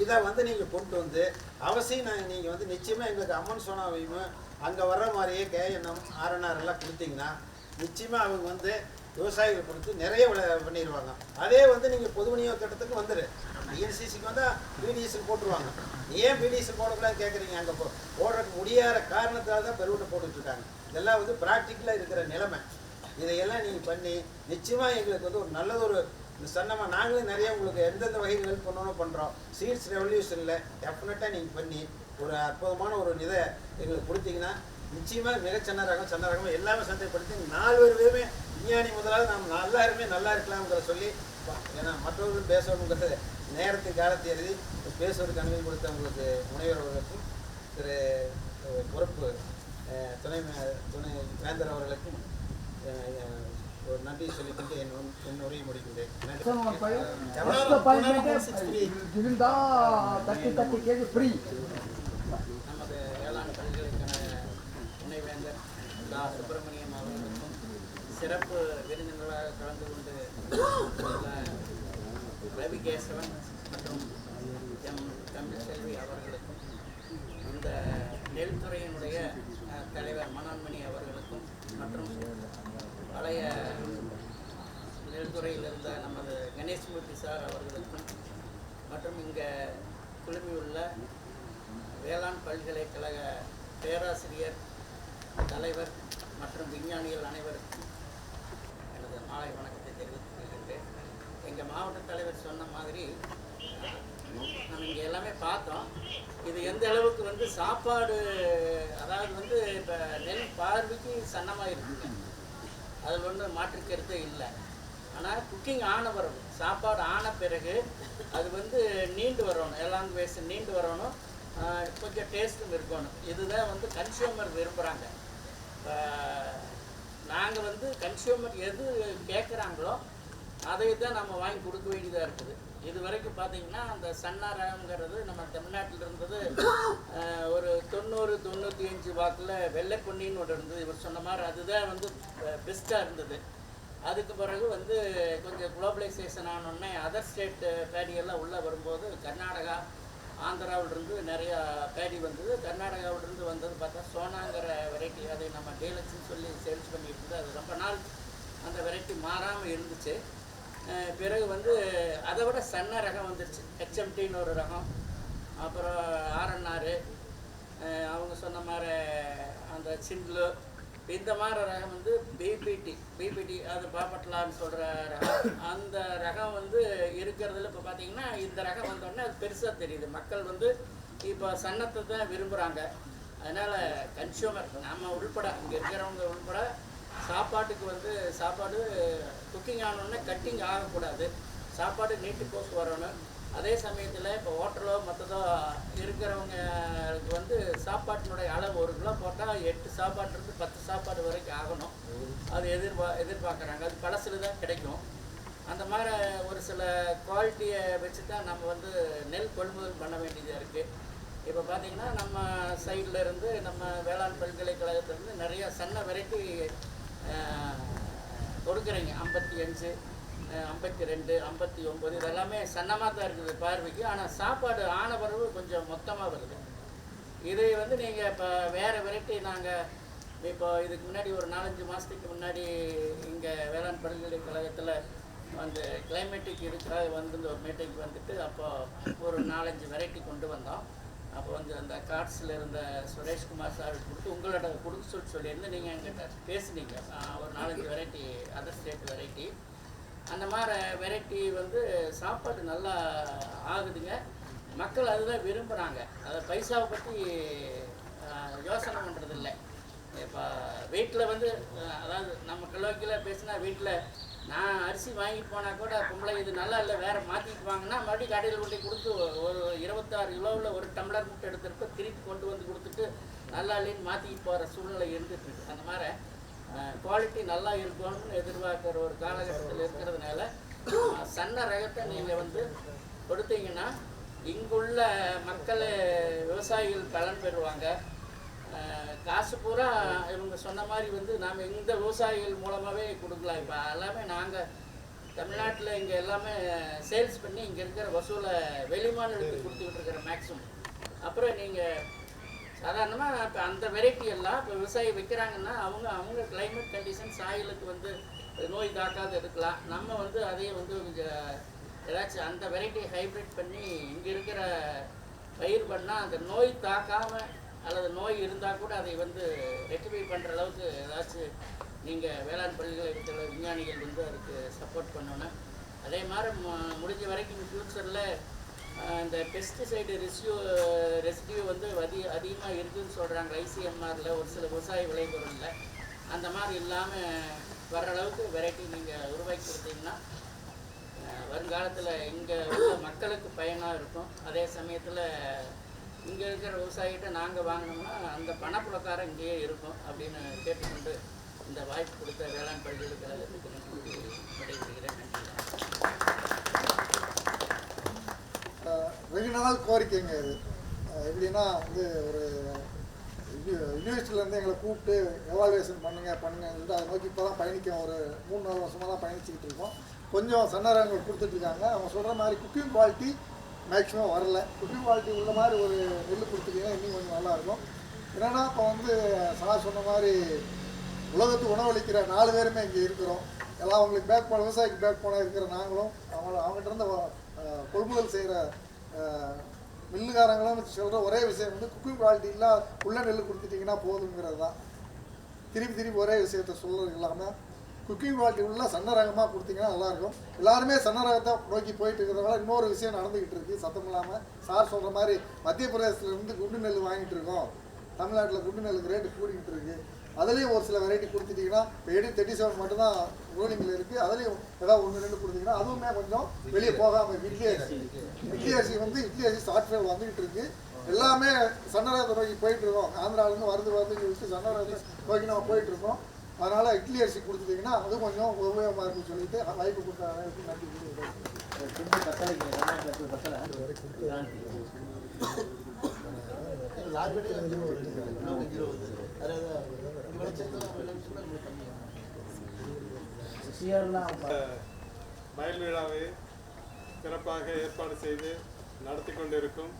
இதை வந்து நீங்கள் கொண்டு வந்து அவசியம் நீங்கள் வந்து நிச்சயமாக எங்களுக்கு அம்மன் சோனாவையும் அங்கே வர்ற மாதிரியே கேஎன்எம், ஆர்என்ஆர் எல்லாம் கொடுத்தீங்கன்னா நிச்சயமாக அவங்க வந்து விவசாயிகளை பொறுத்து நிறைய பண்ணிடுவாங்க. அதே வந்து நீங்கள் பொது விநியோக திட்டத்துக்கு வந்துடு டிஎன்சிசிக்கு வந்தால் பிடிஎஸ்எல் போட்டுருவாங்க. ஏன் பிடிஎஸ்எல் போடக்கூடாது கேட்குறீங்க? அங்கே போடுறதுக்கு முடியாத காரணத்தால் தான் பெருவிட்ட போட்டுட்ருக்காங்க. இதெல்லாம் வந்து ப்ராக்டிக்கலாக இருக்கிற நிலைமை. இதையெல்லாம் நீங்கள் பண்ணி நிச்சயமாக எங்களுக்கு வந்து ஒரு நல்லதொரு சன்னமாக நாங்களே நிறைய உங்களுக்கு எந்தெந்த வகையில் ஹெல்ப் பண்ணணும் பண்ணுறோம். சீட்ஸ் ரெவல்யூஷனில் டெஃபினட்டாக நீங்கள் பண்ணி ஒரு அற்புதமான ஒரு இதை எங்களுக்கு கொடுத்தீங்கன்னா நிச்சயமாக மிகச்சின்ன ரகம் எல்லாமே சந்தைப்படுத்தி 4 பேருமே விஞ்ஞானி முதலாவது நாம் எல்லாருமே நல்லா இருக்கலாம்ங்கிற சொல்லி, ஏன்னா மற்றவர்களும் பேசணுங்கிறது நேரத்துக்கு காலத்தை எழுதி பேசுவதற்கு அனுமதி கொடுத்த உங்களுக்கு முனைவர் அவர்களுக்கும் திரு பொறுப்பு துணை வேந்தர் அவர்களுக்கும் ஒரு நன்றி சொல்லிக்கிட்டு என் உரையை முடிக்கின்றேன். நன்றி. First appointment given the 30 kg free. நமது வேளாண் பல்கலைக்கழக துணைவேந்தர் தா. சுப்பிரமணியம் அவர்களுக்கும் சிறப்பு விருந்தினராக கலந்து கொண்டு ரவி கேசவன் மற்றும் எம் தமிழ்செல்வி அவர்களுக்கும் இந்த நெல்துறையினுடைய தலைவர் மனோன்மணி அவர்களுக்கும் மற்றும் பழைய நெல்துறையில் இருந்த நமது கணேஷ்மூர்த்தி சார் அவர்களுக்கும் மற்றும் இங்கே குழுமியுள்ள வேளாண் பல்கலைக்கழக பேராசிரியர் தலைவர் மற்றும் விஞ்ஞானிகள் அனைவருக்கும் எனது மாலை வணக்கத்தை தெரிவித்துக் கொள்கின்றேன். எங்கள் மாவட்ட தலைவர் சொன்ன மாதிரி நம்ம இங்கே எல்லாமே பார்த்தோம். இது எந்த அளவுக்கு வந்து சாப்பாடு, அதாவது வந்து இப்போ நெல் பார்வைக்கு சன்னமாக இருக்குங்க, அதில் ஒன்றும் மாற்று கருத்தே இல்லை. ஆனால் குக்கிங் ஆன வரணும், சாப்பாடு ஆன பிறகு அது வந்து நீண்டு வரணும், எலாங்குவேஸ் நீண்டு வரணும், கொஞ்சம் டேஸ்ட்டும் இருக்கணும். இதுதான் வந்து கன்சியூமர் விரும்புகிறாங்க. இப்போ நாங்கள் வந்து கன்சியூமர் எது கேட்குறாங்களோ அதை தான் நம்ம வாங்கி கொடுக்க வேண்டியதாக இருக்குது. இது வரைக்கும் பார்த்தீங்கன்னா அந்த சன்னா ரகங்கிறது நம்ம தமிழ்நாட்டில் இருந்தது ஒரு 90-95 வாக்கில் வெள்ளை பொன்னின்னு ஒன்று இருந்தது. இவர் சொன்ன மாதிரி அதுதான் வந்து பெஸ்ட்டாக இருந்தது. அதுக்கு பிறகு வந்து கொஞ்சம் குளோபலைசேஷன் ஆனோடனே அதர் ஸ்டேட் பேடியெல்லாம் உள்ளே வரும்போது கர்நாடகா ஆந்திராவிலிருந்து நிறையா பேடி வந்தது. கர்நாடகாவிலிருந்து வந்தது பார்த்தா சோனாங்கிற வெரைட்டி, அதை நம்ம டீலக்ஸ்ன்னு சொல்லி சேல்ஸ் பண்ணிட்டு இருந்தது. அது ரொம்ப நாள் அந்த வெரைட்டி மாறாமல் இருந்துச்சு. பிறகு வந்து அதை விட சன்ன ரகம் வந்துருச்சு, ஹெச்எம்டின்னு ஒரு ரகம், அப்புறம் ஆர்என்ஆர், அவங்க சொன்ன மாதிரி அந்த சிண்ட்லு, இந்த மாதிரி ரகம் வந்து பிபிடி அது பாப்பட்லான்னு சொல்கிற ரகம். அந்த ரகம் வந்து இருக்கிறதுல இப்போ பார்த்தீங்கன்னா இந்த ரகம் வந்தோடனே அது பெருசாக தெரியுது. மக்கள் வந்து இப்போ சன்னத்தை தான் விரும்புகிறாங்க. அதனால் கன்சியூமர் நம்ம உள்பட இங்கே இருக்கிறவங்க உள்பட சாப்பாட்டுக்கு வந்து சாப்பாடு குக்கிங் ஆனோடனே கட்டிங் ஆகக்கூடாது, சாப்பாடு நீட்டு போக்கு வரணும். அதே சமயத்தில் இப்போ ஹோட்டலோ மற்றதோ இருக்கிறவங்களுக்கு வந்து சாப்பாட்டினுடைய அளவு 1 கிலோ போட்டால் 8 சாப்பாடுலேருந்து 10 சாப்பாடு வரைக்கும் ஆகணும். அது எதிர்பார்க்குறாங்க. அது பழசில் தான் கிடைக்கும். அந்த மாதிரி ஒரு சில குவாலிட்டியை வச்சு தான் நம்ம வந்து நெல் கொள்முதல் பண்ண வேண்டியதாக இருக்குது. இப்போ பார்த்திங்கன்னா நம்ம சைடில் இருந்து நம்ம வேளாண் பல்கலைக்கழகத்திலேருந்து நிறையா சன்ன வெரைட்டி கொடுக்குறீங்க. 55, 52, 59 இதெல்லாமே சன்னமாக தான் இருக்குது பார்வைக்கு. ஆனால் சாப்பாடு ஆன பிறகு கொஞ்சம் மொத்தமாக வருது. இதை வந்து நீங்கள் இப்போ வேறு வெரைட்டி நாங்கள் இப்போ இதுக்கு முன்னாடி ஒரு 4-5 மாதத்துக்கு முன்னாடி இங்கே வேளாண் பல்கலைக்கழகத்தில் அந்த கிளைமேட்டிக் இதுக்காக வந்து ஒரு மீட்டிங் வந்துட்டு அப்போ ஒரு 4-5 வெரைட்டி கொண்டு வந்தோம். அப்போ வந்து அந்த கார்ட்ஸில் இருந்த சுரேஷ்குமார் சார் கொடுத்து உங்களோட கொடுக்க சொல்லியிருந்து நீங்கள் எங்கிட்ட பேசுனீங்க. ஒரு 4-5 வெரைட்டி அதர் ஸ்டேட் வெரைட்டி. அந்த மாதிரி வெரைட்டி வந்து சாப்பாடு நல்லா ஆகுதுங்க. மக்கள் அதுதான் விரும்புகிறாங்க. அதை பைசாவை பற்றி யோசனை பண்ணுறதில்லை. இப்போ வீட்டில் வந்து அதாவது நம்ம கிலோக்கில் பேசினா வீட்டில் நான் அரிசி வாங்கிட்டு போனால் கூட பொம்பளை இது நல்லா இல்லை வேறு மாற்றிட்டு வாங்கினா மறுபடியும் கடையில் கொண்டு கொடுத்து ஒரு 26 கிலோவில் ஒரு டம்ளர் முட்டை எடுத்துகிட்டு திருப்பி கொண்டு வந்து கொடுத்துட்டு நல்லா இல்லைன்னு மாற்றிக்கிட்டு போகிற சூழ்நிலை இருந்துகிட்ருக்கு. அந்த மாதிரி குவாலிட்டி நல்லா இருக்கணும்னு எதிர்பார்க்குற ஒரு காலகட்டத்தில் இருக்கிறதுனால சன்ன ரகத்தை நீங்கள் வந்து கொடுத்தீங்கன்னா இங்குள்ள மக்கள் விவசாயிகள் பலன் பெறுவாங்க. காசு பூரா இவங்க சொன்ன மாதிரி வந்து நாம் இந்த விவசாயிகள் மூலமாகவே கொடுக்கலாம். இப்போ எல்லாமே நாங்கள் தமிழ்நாட்டில் இங்கே எல்லாமே சேல்ஸ் பண்ணி இங்கே இருக்கிற வசூலை வெளிமாநிலத்துக்கு கொடுத்துக்கிட்டு இருக்கிற மேக்ஸிமம். அப்புறம் நீங்கள் சாதாரணமாக இப்போ அந்த வெரைட்டி எல்லாம் இப்போ விவசாயி வைக்கிறாங்கன்னா அவங்க கிளைமேட் கண்டிஷன் சாயிலுக்கு வந்து நோய் தாக்காது இருக்கலாம். நம்ம வந்து அதையே வந்து கொஞ்சம் ஏதாச்சும் அந்த வெரைட்டி ஹைப்ரிட் பண்ணி இங்கே இருக்கிற பயிர் பண்ணால் அந்த நோய் தாக்காமல் அல்லது நோய் இருந்தால் கூட அதை வந்து ரெக்டிஃபை பண்ணுற அளவுக்கு ஏதாச்சும் நீங்கள் வேளாண் பல்கலைக்கழக விஞ்ஞானிகள் வந்து அதுக்கு சப்போர்ட் பண்ணணும். அதே மாதிரி முடிஞ்ச வரைக்கும் ஃப்யூச்சரில் இந்த பெஸ்டிசைடு ரெசிடியூ வந்து அதிகமாக இருக்குதுன்னு சொல்கிறாங்க. ஐசிஎம்ஆரில் ஒரு சில விவசாய விளைபொருளில் அந்த மாதிரி இல்லாமல் வர்ற அளவுக்கு வெரைட்டி நீங்கள் உருவாக்கி கொடுத்தீங்கன்னா வருங்காலத்தில் இங்கே உள்ள மக்களுக்கு பயனாக இருக்கும். அதே சமயத்தில் இங்கே இருக்கிற விவசாயிகிட்ட நாங்கள் வாங்கினோம்னா அந்த பணப்புழக்காரம் இங்கேயே இருக்கும் அப்படின்னு கேட்டுக்கொண்டு இந்த வாய்ப்பு கொடுத்த வேளாண் பல்கலைக்கழகத்துக்கு நன்றி விடைபெறுகிறேன். நன்றி. வெகு நாள் கோரிக்கைங்க இது. எப்படின்னா வந்து ஒரு யூனிவர்சிட்டியிலேருந்து எங்களை கூப்பிட்டு எவாலுவேஷன் பண்ணுங்கன்னு சொல்லிட்டு அதை நோக்கி இப்போ தான் பயணிக்கும். ஒரு 3-4 வருஷமாக தான் பயணிச்சுக்கிட்டு இருக்கோம். கொஞ்சம் சன்னரகங்கள் கொடுத்துட்ருக்காங்க. அவங்க சொல்கிற மாதிரி குக்கிங் குவாலிட்டி மேக்ஸிமம் வரல. குக்கிங் குவாலிட்டி உள்ள மாதிரி ஒரு நெல் கொடுத்துட்டீங்கன்னா இன்னும் கொஞ்சம் நல்லாயிருக்கும். என்னென்னா இப்போ வந்து சார் சொன்ன மாதிரி உலகத்துக்கு உணவளிக்கிற 4 பேருமே இங்கே இருக்கிறோம். எல்லாம் அவங்களுக்கு பேக் போன விவசாயிக்கு பேக் போன இருக்கிற நாங்களும் அவங்ககிட்ட இருந்து கொள்முதல் செய்கிற மில்லுக்காரங்களும் சொல்கிற ஒரே விஷயம் வந்து குக்கிங் குவாலிட்டி இல்லை உள்ள நெல் கொடுத்துட்டிங்கன்னா போதுங்கிறது தான். திருப்பி ஒரே விஷயத்த சொல்கிறது இல்லாமல் குக்கிங் குவாலிட்டி உள்ள சன்னரகமாக கொடுத்தீங்கன்னா நல்லாயிருக்கும். எல்லாருமே சன்னரகத்தை நோக்கி போயிட்டு இருக்கிறதுனால இன்னொரு விஷயம் நடந்துக்கிட்டு இருக்குது சத்தம் இல்லாமல். சார் சொல்கிற மாதிரி மத்திய பிரதேசத்துலேருந்து குண்டு நெல் வாங்கிட்டு இருக்கோம். தமிழ்நாட்டில் குண்டு நெல்லுக்கு ரேட்டு கூடிக்கிட்டு இருக்குது. அதுலேயும் ஒரு சில வெரைட்டி கொடுத்துட்டிங்கன்னா இப்போ 37 மட்டும்தான் ரூலிங்கில் இருக்குது. அதுலேயும் ஏதாவது 1-2 கொடுத்தீங்கன்னா அதுவுமே கொஞ்சம் வெளியே போகாமல் இட்லி அரிசி வந்து இட்லி அரிசி சாஃப்ட்வேர் வந்துக்கிட்டு இருக்குது. எல்லாமே சன்னரகத்தை நோக்கி போயிட்டுருக்கோம். ஆந்திராவிலேருந்து வருதுன்னு சொல்லிட்டு சன்னரகத்தை நோக்கி நம்ம போயிட்டுருக்கோம். அதனால் இட்லி அரிசி கொடுத்துட்டிங்கன்னா அது கொஞ்சம் உபயோகமாக இருக்குன்னு சொல்லிட்டு வாய்ப்பு கொடுத்த நன்றி. மயில் விழாவை சிறப்பாக ஏற்பாடு செய்து நடத்தி கொண்டிருக்கும்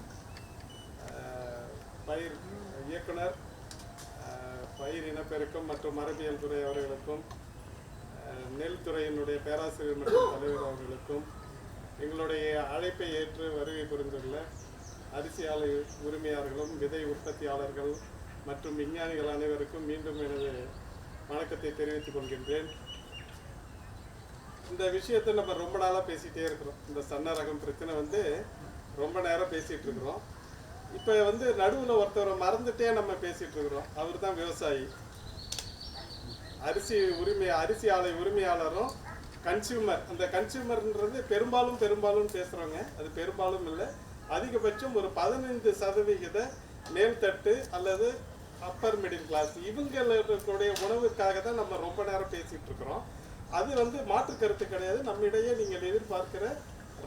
பயிர் இயக்குனர், பயிர் இனப்பெருக்கம் மற்றும் மரபியல் துறை அவர்களுக்கும், நெல் துறையினுடைய பேராசிரியர் மற்றும் தலைவர் அவர்களுக்கும், எங்களுடைய அழைப்பை ஏற்று வருகை புரிந்துள்ள அரிசி ஆலை உரிமையாளர்களும் விதை உற்பத்தியாளர்கள் மற்றும் விஞ்ஞானிகள் அனைவருக்கும் மீண்டும் எனது வணக்கத்தை தெரிவித்துக் கொள்கின்றேன். இந்த விஷயத்தை நம்ம ரொம்ப நாளாக பேசிகிட்டே இருக்கிறோம். இந்த சன்னரகம் பிரச்சனை வந்து ரொம்ப நேரம் பேசிகிட்டு இருக்கிறோம். இப்போ வந்து நடுவில் ஒருத்தரை மறந்துட்டே நம்ம பேசிகிட்டு இருக்கிறோம். அவர் தான் விவசாயி. அரிசி ஆலை உரிமையாளரும் கன்சியூமர். அந்த கன்சியூமர்ன்றது பெரும்பாலும் பேசுகிறோங்க. அது பெரும்பாலும் இல்லை, அதிகபட்சம் ஒரு 15% மேல்தட்டு அல்லது அப்பர் மிடில் கிளாஸ் இவங்களுடைய உணவுக்காக தான் நம்ம ரொம்ப நேரம் பேசிகிட்டு இருக்கிறோம். அது வந்து மாற்று கருத்து கிடையாது. நம்மிடையே நீங்கள் எதிர்பார்க்கிற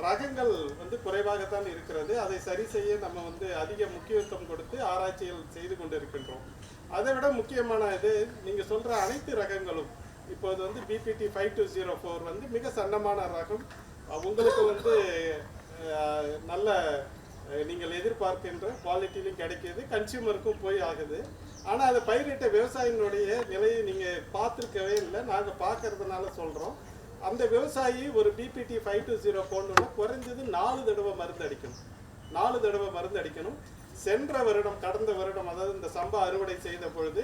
ரகங்கள் வந்து குறைவாகத்தான் இருக்கிறது. அதை சரி செய்ய நம்ம வந்து அதிக முக்கியத்துவம் கொடுத்து ஆராய்ச்சிகள் செய்து கொண்டு இருக்கின்றோம். அதை விட முக்கியமான இது, நீங்கள் சொல்கிற அனைத்து ரகங்களும் இப்போது வந்து பிபிடி 5204 வந்து மிக சன்னமான ரகம். உங்களுக்கு வந்து நல்ல நீங்கள் எதிர்பார்க்கின்ற குவாலிட்டிலையும் கிடைக்கிது, கன்சியூமருக்கும் போய் ஆகுது. ஆனால் அதை பயிரிட்ட விவசாயினுடைய நிலையை நீங்கள் பார்த்துருக்கவே இல்லை. நாங்கள் பார்க்கறதுனால சொல்கிறோம். அந்த விவசாயி ஒரு பிபிடி 5204 போடணுன்னா குறைஞ்சது 4 தடவை மருந்து அடிக்கணும். 4 தடவை மருந்து அடிக்கணும். சென்ற வருடம், கடந்த வருடம், அதாவது இந்த சம்பா அறுவடை செய்த பொழுது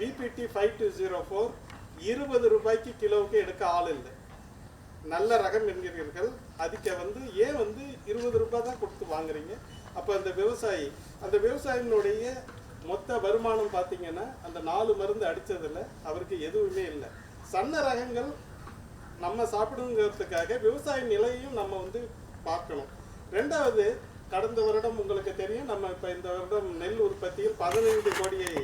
பிபிடி 5204 20 ரூபாய்க்கு கிலோவுக்கு எடுக்க ஆள் இல்லை. நல்ல ரகம் என்கிறீர்கள், அதுக்கு வந்து ஏன் வந்து 20 ரூபாய் தான் கொடுத்து வாங்குறீங்க? அப்போ அந்த விவசாயினுடைய மொத்த வருமானம் பார்த்தீங்கன்னா அந்த 4 மருந்து அடித்ததில் அவருக்கு எதுவுமே இல்லை. சன்ன ரகங்கள் நம்ம சாப்பிடுங்கிறதுக்காக விவசாய நிலையையும் நம்ம வந்து பார்க்கணும். ரெண்டாவது, கடந்த வருடம் உங்களுக்கு தெரியும், நம்ம இப்போ இந்த வருடம் நெல் உற்பத்தியில் 15 கோடியை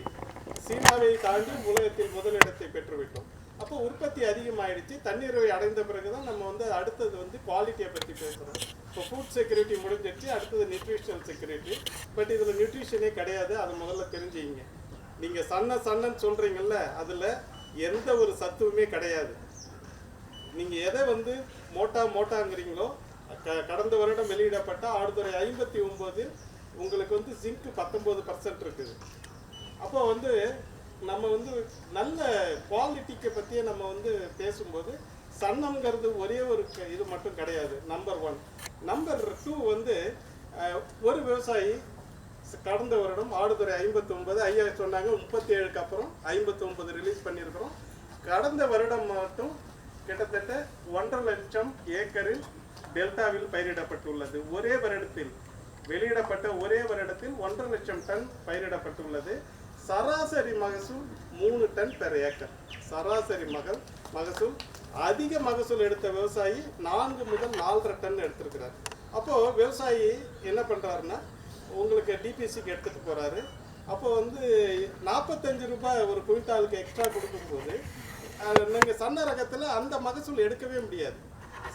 சீனாவை தாண்டி உலகத்தில் முதலிடத்தை பெற்றுவிட்டோம். அப்போ உற்பத்தி அதிகமாகிடுச்சு. தன்னிறைவை அடைந்த பிறகு தான் நம்ம வந்து அடுத்தது வந்து குவாலிட்டியை பற்றி பேசுகிறோம். இப்போ ஃபுட் செக்யூரிட்டி முடிஞ்சிடுச்சு, அடுத்தது நியூட்ரிஷனல் செக்யூரிட்டி. பட் இதில் நியூட்ரிஷனே கிடையாது, அதை முதல்ல தெரிஞ்சுக்கிங்க. நீங்கள் சன்னன்னு சொல்கிறீங்கல்ல, அதில் எந்த ஒரு சத்துவுமே கிடையாது. நீங்கள் எதை வந்து மோட்டாங்கிறீங்களோ, கடந்த வருடம் வெளியிடப்பட்ட ஆடுதுறை 59 உங்களுக்கு வந்து ஜிங்க் 19% இருக்குது. அப்போ வந்து நம்ம வந்து நல்ல குவாலிட்டிக்கு பற்றியே நம்ம வந்து பேசும்போது சன்னம்ங்கிறது ஒரே ஒரு இது மட்டும் கிடையாது. நம்பர் 1. நம்பர் 2 வந்து ஒரு விவசாயி கடந்த வருடம் ஆடுதுறை 59 ஐயா சொன்னாங்க, 37க்கு அப்புறம் 59 ரிலீஸ் பண்ணியிருக்கிறோம். கடந்த வருடம் மட்டும் கிட்டத்தட்ட 1.5 லட்சம் ஏக்கரில் டெல்டாவில் பயிரிடப்பட்டுள்ளது. ஒரே வருடத்தில் வெளியிடப்பட்ட ஒரே வருடத்தில் 1.5 லட்சம் டன் பயிரிடப்பட்டுள்ளது. சராசரி மகசூல் 3 டன் பெர் ஏக்கர். சராசரி மகசூல் அதிக மகசூல் எடுத்த விவசாயி 4 முதல் 4.5 டன் எடுத்திருக்கிறார். அப்போது விவசாயி என்ன பண்ணுறாருன்னா, உங்களுக்கு டிபிசிக்கு எடுத்துகிட்டு போகிறாரு. அப்போ வந்து 45 ரூபாய் ஒரு குவிண்டாலுக்கு எக்ஸ்ட்ரா கொடுக்கும்போது நீங்கள் சன்ன ரகத்தில் அந்த மகசூல் எடுக்கவே முடியாது.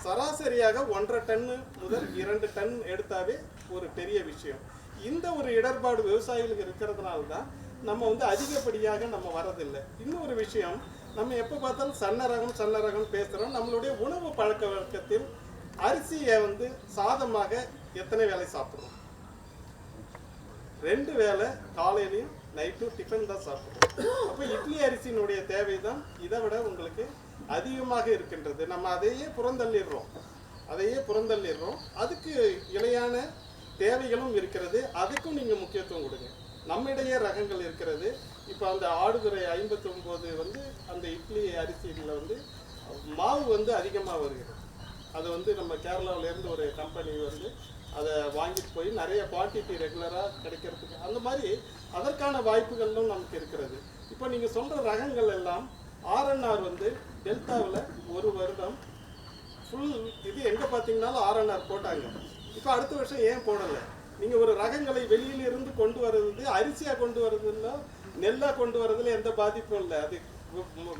சராசரியாக 1.5 டன் முதல் 2 டன் எடுத்தாவே ஒரு பெரிய விஷயம். இந்த ஒரு இடர்பாடு விவசாயிகளுக்கு இருக்கிறதுனால தான் நம்ம வந்து அதிகப்படியாக நம்ம வரதில்லை. இன்னொரு விஷயம், நம்ம எப்போ பார்த்தாலும் சன்ன ரகம் பேசுகிறோம். நம்மளுடைய உணவு பழக்க வழக்கத்தில் அரிசியை வந்து சாதமாக எத்தனை வேளை சாப்பிட்றோம்? 2 வேளை, காலையிலையும் நைட்டும் டிஃபன் தான் சாப்பிட்றோம். அப்போ இட்லி அரிசியினுடைய தேவை தான் இதை விட உங்களுக்கு அதிகமாக இருக்கின்றது. நம்ம அதையே புறந்தள்ளிடுறோம். அதுக்கு இணையான தேவைகளும் இருக்கிறது. அதுக்கும் நீங்கள் முக்கியத்துவம் கொடுங்க. நம்மிடையே ரகங்கள் இருக்கிறது. இப்போ அந்த ஆடுதுறை 59 வந்து அந்த இட்லி அரிசியில் வந்து மாவு வந்து அதிகமாக வருகிறது. அது வந்து நம்ம கேரளாவிலேருந்து ஒரு கம்பெனி வந்து அதை வாங்கிட்டு போய் நிறைய குவான்டிட்டி ரெகுலராக கிடைக்கிறதுக்கு அந்த மாதிரி அதற்கான வாய்ப்புகளும் நமக்கு இருக்கிறது. இப்போ நீங்கள் சொல்கிற ரகங்கள் எல்லாம் RNR வந்து டெல்டாவில் ஒரு வருடம் ஃபுல் இது எங்கே பார்த்தீங்கன்னாலும் RNR போட்டாங்க. இப்போ அடுத்த வருஷம் ஏன் போடலை? நீங்கள் ஒரு ரகங்களை வெளியிலிருந்து கொண்டு வர்றது, அரிசியாக கொண்டு வர்றதுன்னா நெல்லாக கொண்டு வர்றதுல எந்த பாதிப்பும் இல்லை. அது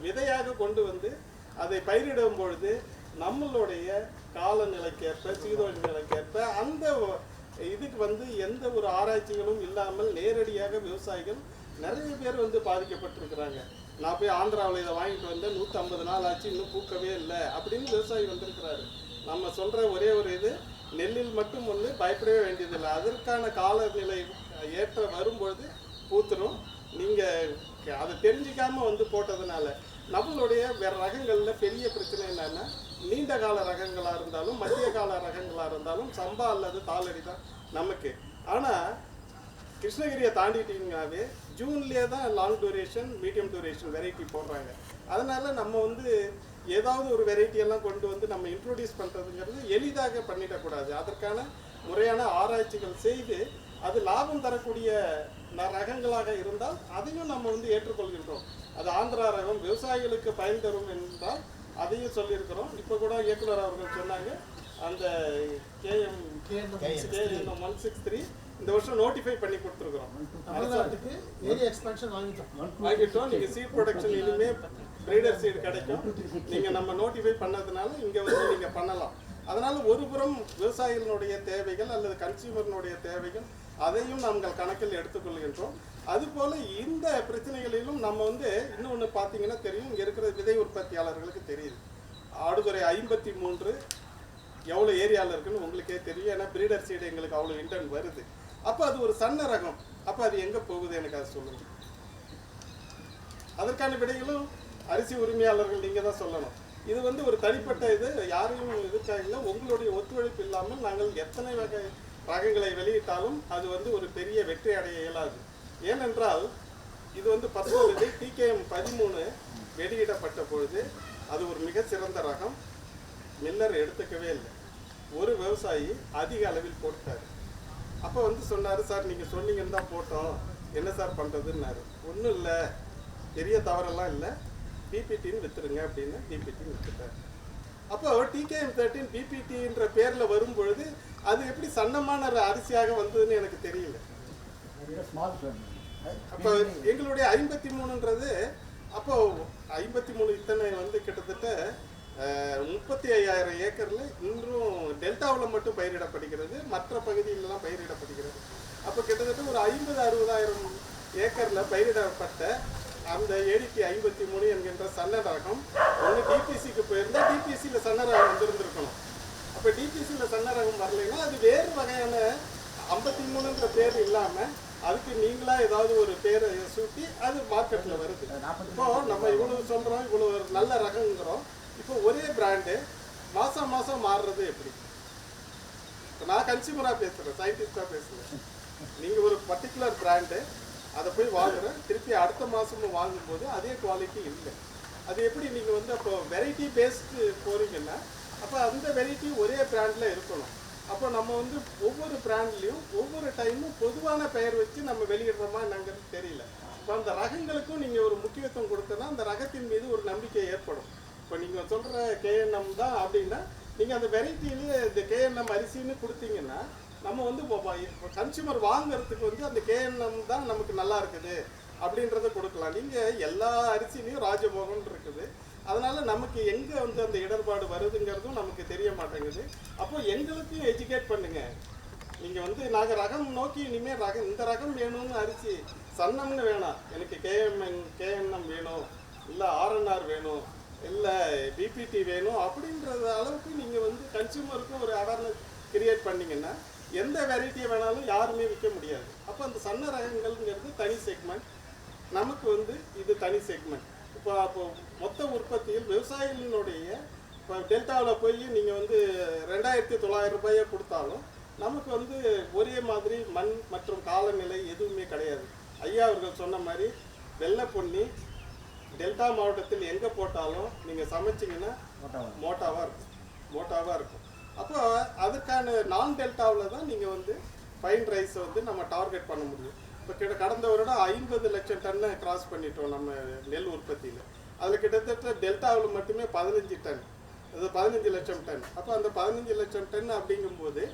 விதையாக கொண்டு வந்து அதை பயிரிடும் பொழுது நம்மளுடைய காலநிலைக்கேற்ப சீதோஷ நிலைக்கேற்ப அந்த இதுக்கு வந்து எந்த ஒரு ஆராய்ச்சிகளும் இல்லாமல் நேரடியாக விவசாயிகள் நிறைய பேர் வந்து பாதிக்கப்பட்டிருக்கிறாங்க. நான் போய் ஆந்திராவில் இதை வாங்கிட்டு வந்தேன், 150 நாள் ஆச்சு, இன்னும் பூக்கவே இல்லை அப்படின்னு விவசாயி வந்திருக்கிறாரு. நம்ம சொல்கிற ஒரே ஒரு இது, நெல்லில் மட்டும் வந்து பயப்படவே வேண்டியதில்லை. அதற்கான காலநிலை ஏற்ற வரும்பொழுது பூத்துரும். நீங்கள் அதை தெரிஞ்சிக்காமல் வந்து போட்டதுனால நம்மளுடைய வேறு ரகங்களில் பெரிய பிரச்சனை என்னன்னா, நீண்ட கால ரகங்களாக இருந்தாலும் மத்திய கால ரகங்களாக இருந்தாலும் சம்பா அல்லது தாளடி தான் நமக்கு. ஆனால் கிருஷ்ணகிரியை தாண்டிட்டீங்கன்னாவே ஜூன்லேயே தான் long duration medium duration variety போடுறாங்க. அதனால் நம்ம வந்து ஏதாவது ஒரு வெரைட்டியெல்லாம் கொண்டு வந்து நம்ம இன்ட்ரோடியூஸ் பண்ணுறதுங்கிறது எளிதாக பண்ணிடக்கூடாது. அதற்கான முறையான ஆராய்ச்சிகள் செய்து அது லாபம் தரக்கூடிய ரகங்களாக இருந்தால் அதையும் நம்ம வந்து ஏற்றுக்கொள்கின்றோம். அது ஆந்திரா ரகம் விவசாயிகளுக்கு பயன் தரும் என்றால் அதையும் சொல்லியிருக்கிறோம். இப்போ கூட இயக்குனர் அவர்கள் சொன்னாங்க, அந்த KM 163 இந்த வருஷம் நோட்டிஃபை பண்ணி கொடுத்துருக்குறோம். தமிழ்நாட்டுக்கு ஏரியா எக்ஸ்பென்ஷன் வாங்கிட்டோம். நீங்கள் சீட் ப்ரொடக்ஷன் இனிமே பிரீடர் சீடு கிடைக்கும். நீங்கள் நம்ம நோட்டிஃபை பண்ணதுனால இங்கே வந்து நீங்கள் பண்ணலாம். அதனால் ஒரு புறம் விவசாயிகளுடைய தேவைகள் அல்லது கன்சியூமர்னுடைய தேவைகள் அதையும் நாங்கள் கணக்கில் எடுத்துக்கொள்கின்றோம். அதுபோல் இந்த பிரச்சனைகளிலும் நம்ம வந்து இன்னொன்று பார்த்தீங்கன்னா தெரியும், இங்கே இருக்கிற விதை உற்பத்தியாளர்களுக்கு தெரியுது. ஆடுதுறை 53 எவ்வளோ ஏரியாவில் இருக்குன்னு உங்களுக்கே தெரியும். ஏன்னா பிரீடர் சீடு எங்களுக்கு அவ்வளோ இன்டர்ன் வருது. அப்போ அது ஒரு சன்ன ரகம். அப்போ அது எங்கே போகுது எனக்கு அதை சொல்லுங்கள். அதற்கான விடைகளும் அரிசி உரிமையாளர்கள் நீங்கள் தான் சொல்லணும். இது வந்து ஒரு தனிப்பட்ட இது, யாரையும் இதுக்காக இல்லை. உங்களுடைய ஒத்துழைப்பு இல்லாமல் நாங்கள் எத்தனை வகை ரகங்களை வெளியிட்டாலும் அது வந்து ஒரு பெரிய வெற்றி அடைய இயலாது. ஏனென்றால் இது வந்து 10 விதை TKM 13 வெளியிடப்பட்ட பொழுது அது ஒரு மிக சிறந்த ரகம். மில்லர் எடுத்துக்கவே இல்லை. ஒரு விவசாயி அதிக அளவில் போட்டார். அப்போ வந்து சொன்னார், சார் நீங்கள் சொன்னீங்கன்னு தான் போட்டோம், என்ன சார் பண்ணுறதுன்னாரு. ஒன்றும் இல்லை, பெரிய தவறெல்லாம் இல்லை, பிபிடின்னு விற்றுருங்க அப்படின்னு பிபிடின்னு விற்றுட்டார். அப்போ TKM 13 பிபிடின்ற பேரில் வரும் பொழுது அது எப்படி சன்னமான அரிசியாக வந்ததுன்னு எனக்கு தெரியல. அப்போ எங்களுடைய 53ன்றது அப்போ 53 இத்தனை வந்து கிட்டத்தட்ட 35,000 ஏக்கரில் இன்றும் டெல்டாவில் மட்டும் பயிரிடப்படுகிறது, மற்ற பகுதிகளெலாம் பயிரிடப்படுகிறது. அப்போ கிட்டத்தட்ட ஒரு 50,000-60,000 ஏக்கரில் பயிரிடப்பட்ட அந்த ADP 53 என்கின்ற சன்ன ரகம் ஒன்று டிபிசிக்கு போயிருந்தால் டிபிசியில் சன்ன ரகம் வந்துருந்துருக்கணும். அப்போ டிபிசியில் சன்ன ரகம் வரலைன்னா அது வேறு வகையான 53ன்ற பேர் இல்லாமல் அதுக்கு நீங்களாக ஏதாவது ஒரு பேரை சூட்டி அது மார்க்கெட்டில் வருது. இப்போ நம்ம இவ்வளோ சொல்கிறோம், இவ்வளோ நல்ல ரகங்கிறோம். இப்போ ஒரே பிராண்டு மாதம் மாதம் மாறுறது எப்படி? இப்போ நான் கன்சியூமராக பேசுகிறேன், சயின்டிஸ்டாக பேசுகிறேன். நீங்கள் ஒரு பர்டிகுலர் பிராண்டு அதை போய் வாங்குகிறேன், திருப்பி அடுத்த மாதமும் வாங்கும்போது அதே குவாலிட்டி இல்லை. அது எப்படி நீங்கள் வந்து அப்போ வெரைட்டி பேஸ்டு போகிறீங்கன்னா அப்போ அந்த வெரைட்டி ஒரே பிராண்டில் இருக்கணும். அப்போ நம்ம வந்து ஒவ்வொரு பிராண்ட்லேயும் ஒவ்வொரு டைமும் பொதுவான பெயர் வச்சு நம்ம வெளியிடுறோமா என்னங்கிறது தெரியல. இப்போ அந்த ரகங்களுக்கும் நீங்கள் ஒரு முக்கியத்துவம் கொடுத்தனா அந்த ரகத்தின் மீது ஒரு நம்பிக்கை ஏற்படும். இப்போ நீங்கள் சொல்கிற KNM தான் அப்படின்னா நீங்கள் அந்த வெரைட்டிலேயே இந்த KNM அரிசின்னு கொடுத்தீங்கன்னா நம்ம வந்து கன்சியூமர் வாங்குறதுக்கு வந்து அந்த கேஎன்எம் தான் நமக்கு நல்லா இருக்குது அப்படின்றத கொடுக்கலாம். நீங்கள் எல்லா அரிசிலையும் ராஜபோகம்னு இருக்குது. அதனால நமக்கு எங்கே வந்து அந்த இடர்பாடு வருதுங்கிறதும் நமக்கு தெரிய மாட்டேங்குது. அப்போ எங்களுக்கும் எஜுகேட் பண்ணுங்க. நீங்கள் வந்து நாங்கள் ரகம் நோக்கி இனிமேல் ரகம் இந்த ரகம் வேணும்னு அரிசி சன்னம்னு வேணாம், எனக்கு கேஎன்எம் வேணும், இல்லை ஆர்என்ஆர் வேணும், இல்லை பிபிடி வேணும் அப்படின்றது அளவுக்கு நீங்கள் வந்து கன்சியூமருக்கும் ஒரு அவேர்னஸ் கிரியேட் பண்ணிங்கன்னா எந்த வெரைட்டியை வேணாலும் யாருமே விற்க முடியாது. அப்போ அந்த சன்ன ரகங்கள்ங்கிறது தனி செக்மெண்ட், நமக்கு வந்து இது தனி செக்மெண்ட். அப்போ மொத்த உற்பத்தியில் விவசாயிகளினுடைய இப்போ டெல்டாவில் போய் நீங்கள் வந்து 2900 ரூபாயை கொடுத்தாலும் நமக்கு வந்து ஒரே மாதிரி மண் மற்றும் காலநிலை எதுவுமே கிடையாது. ஐயா அவர்கள் சொன்ன மாதிரி வெள்ளை பொன்னி டெல்டா மாவட்டத்தில் எங்கே போட்டாலும் நீங்கள் சமைச்சிங்கன்னா மோட்டாவாக இருக்கும். அப்போ அதுக்கான நான் டெல்டாவில் தான் நீங்கள் வந்து ஃபைன் ரைஸை வந்து நம்ம டார்கெட் பண்ண முடியும். இப்போ கடந்த வருடம் 50 லட்சம் டன்னை கிராஸ் பண்ணிட்டோம் நம்ம நெல் உற்பத்தியில். அதில் கிட்டத்தட்ட டெல்டாவில் மட்டுமே 15 டன், அது 15 லட்சம் டன். அப்போ அந்த 15 லட்சம் டன் அப்படிங்கும்போது